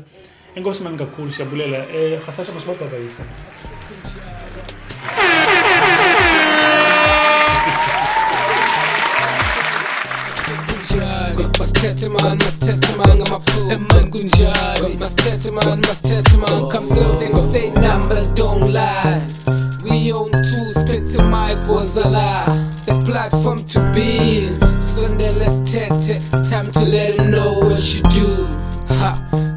Enkosi mani kakhulu, siyabulela. Rasatsha masibabhabayisa. Masithethe man ngamaphupho man kunjani. Masithethe man come through. They say numbers don't lie. We own two, spit to Mquqo zala. The platform to be Sunday, let's tete. Time to let them know what you do. Ha,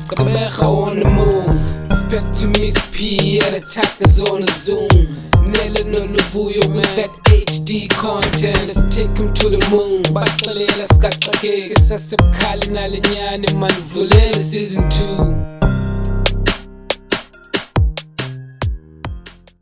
got the mecha on the move. Spec to Miss P and attackers on the Zoom. Nele no Luvuyo with that HD content. Let's take him to the moon. Bakalela skakake. Kisasep kali na linyani Windvoel season 2.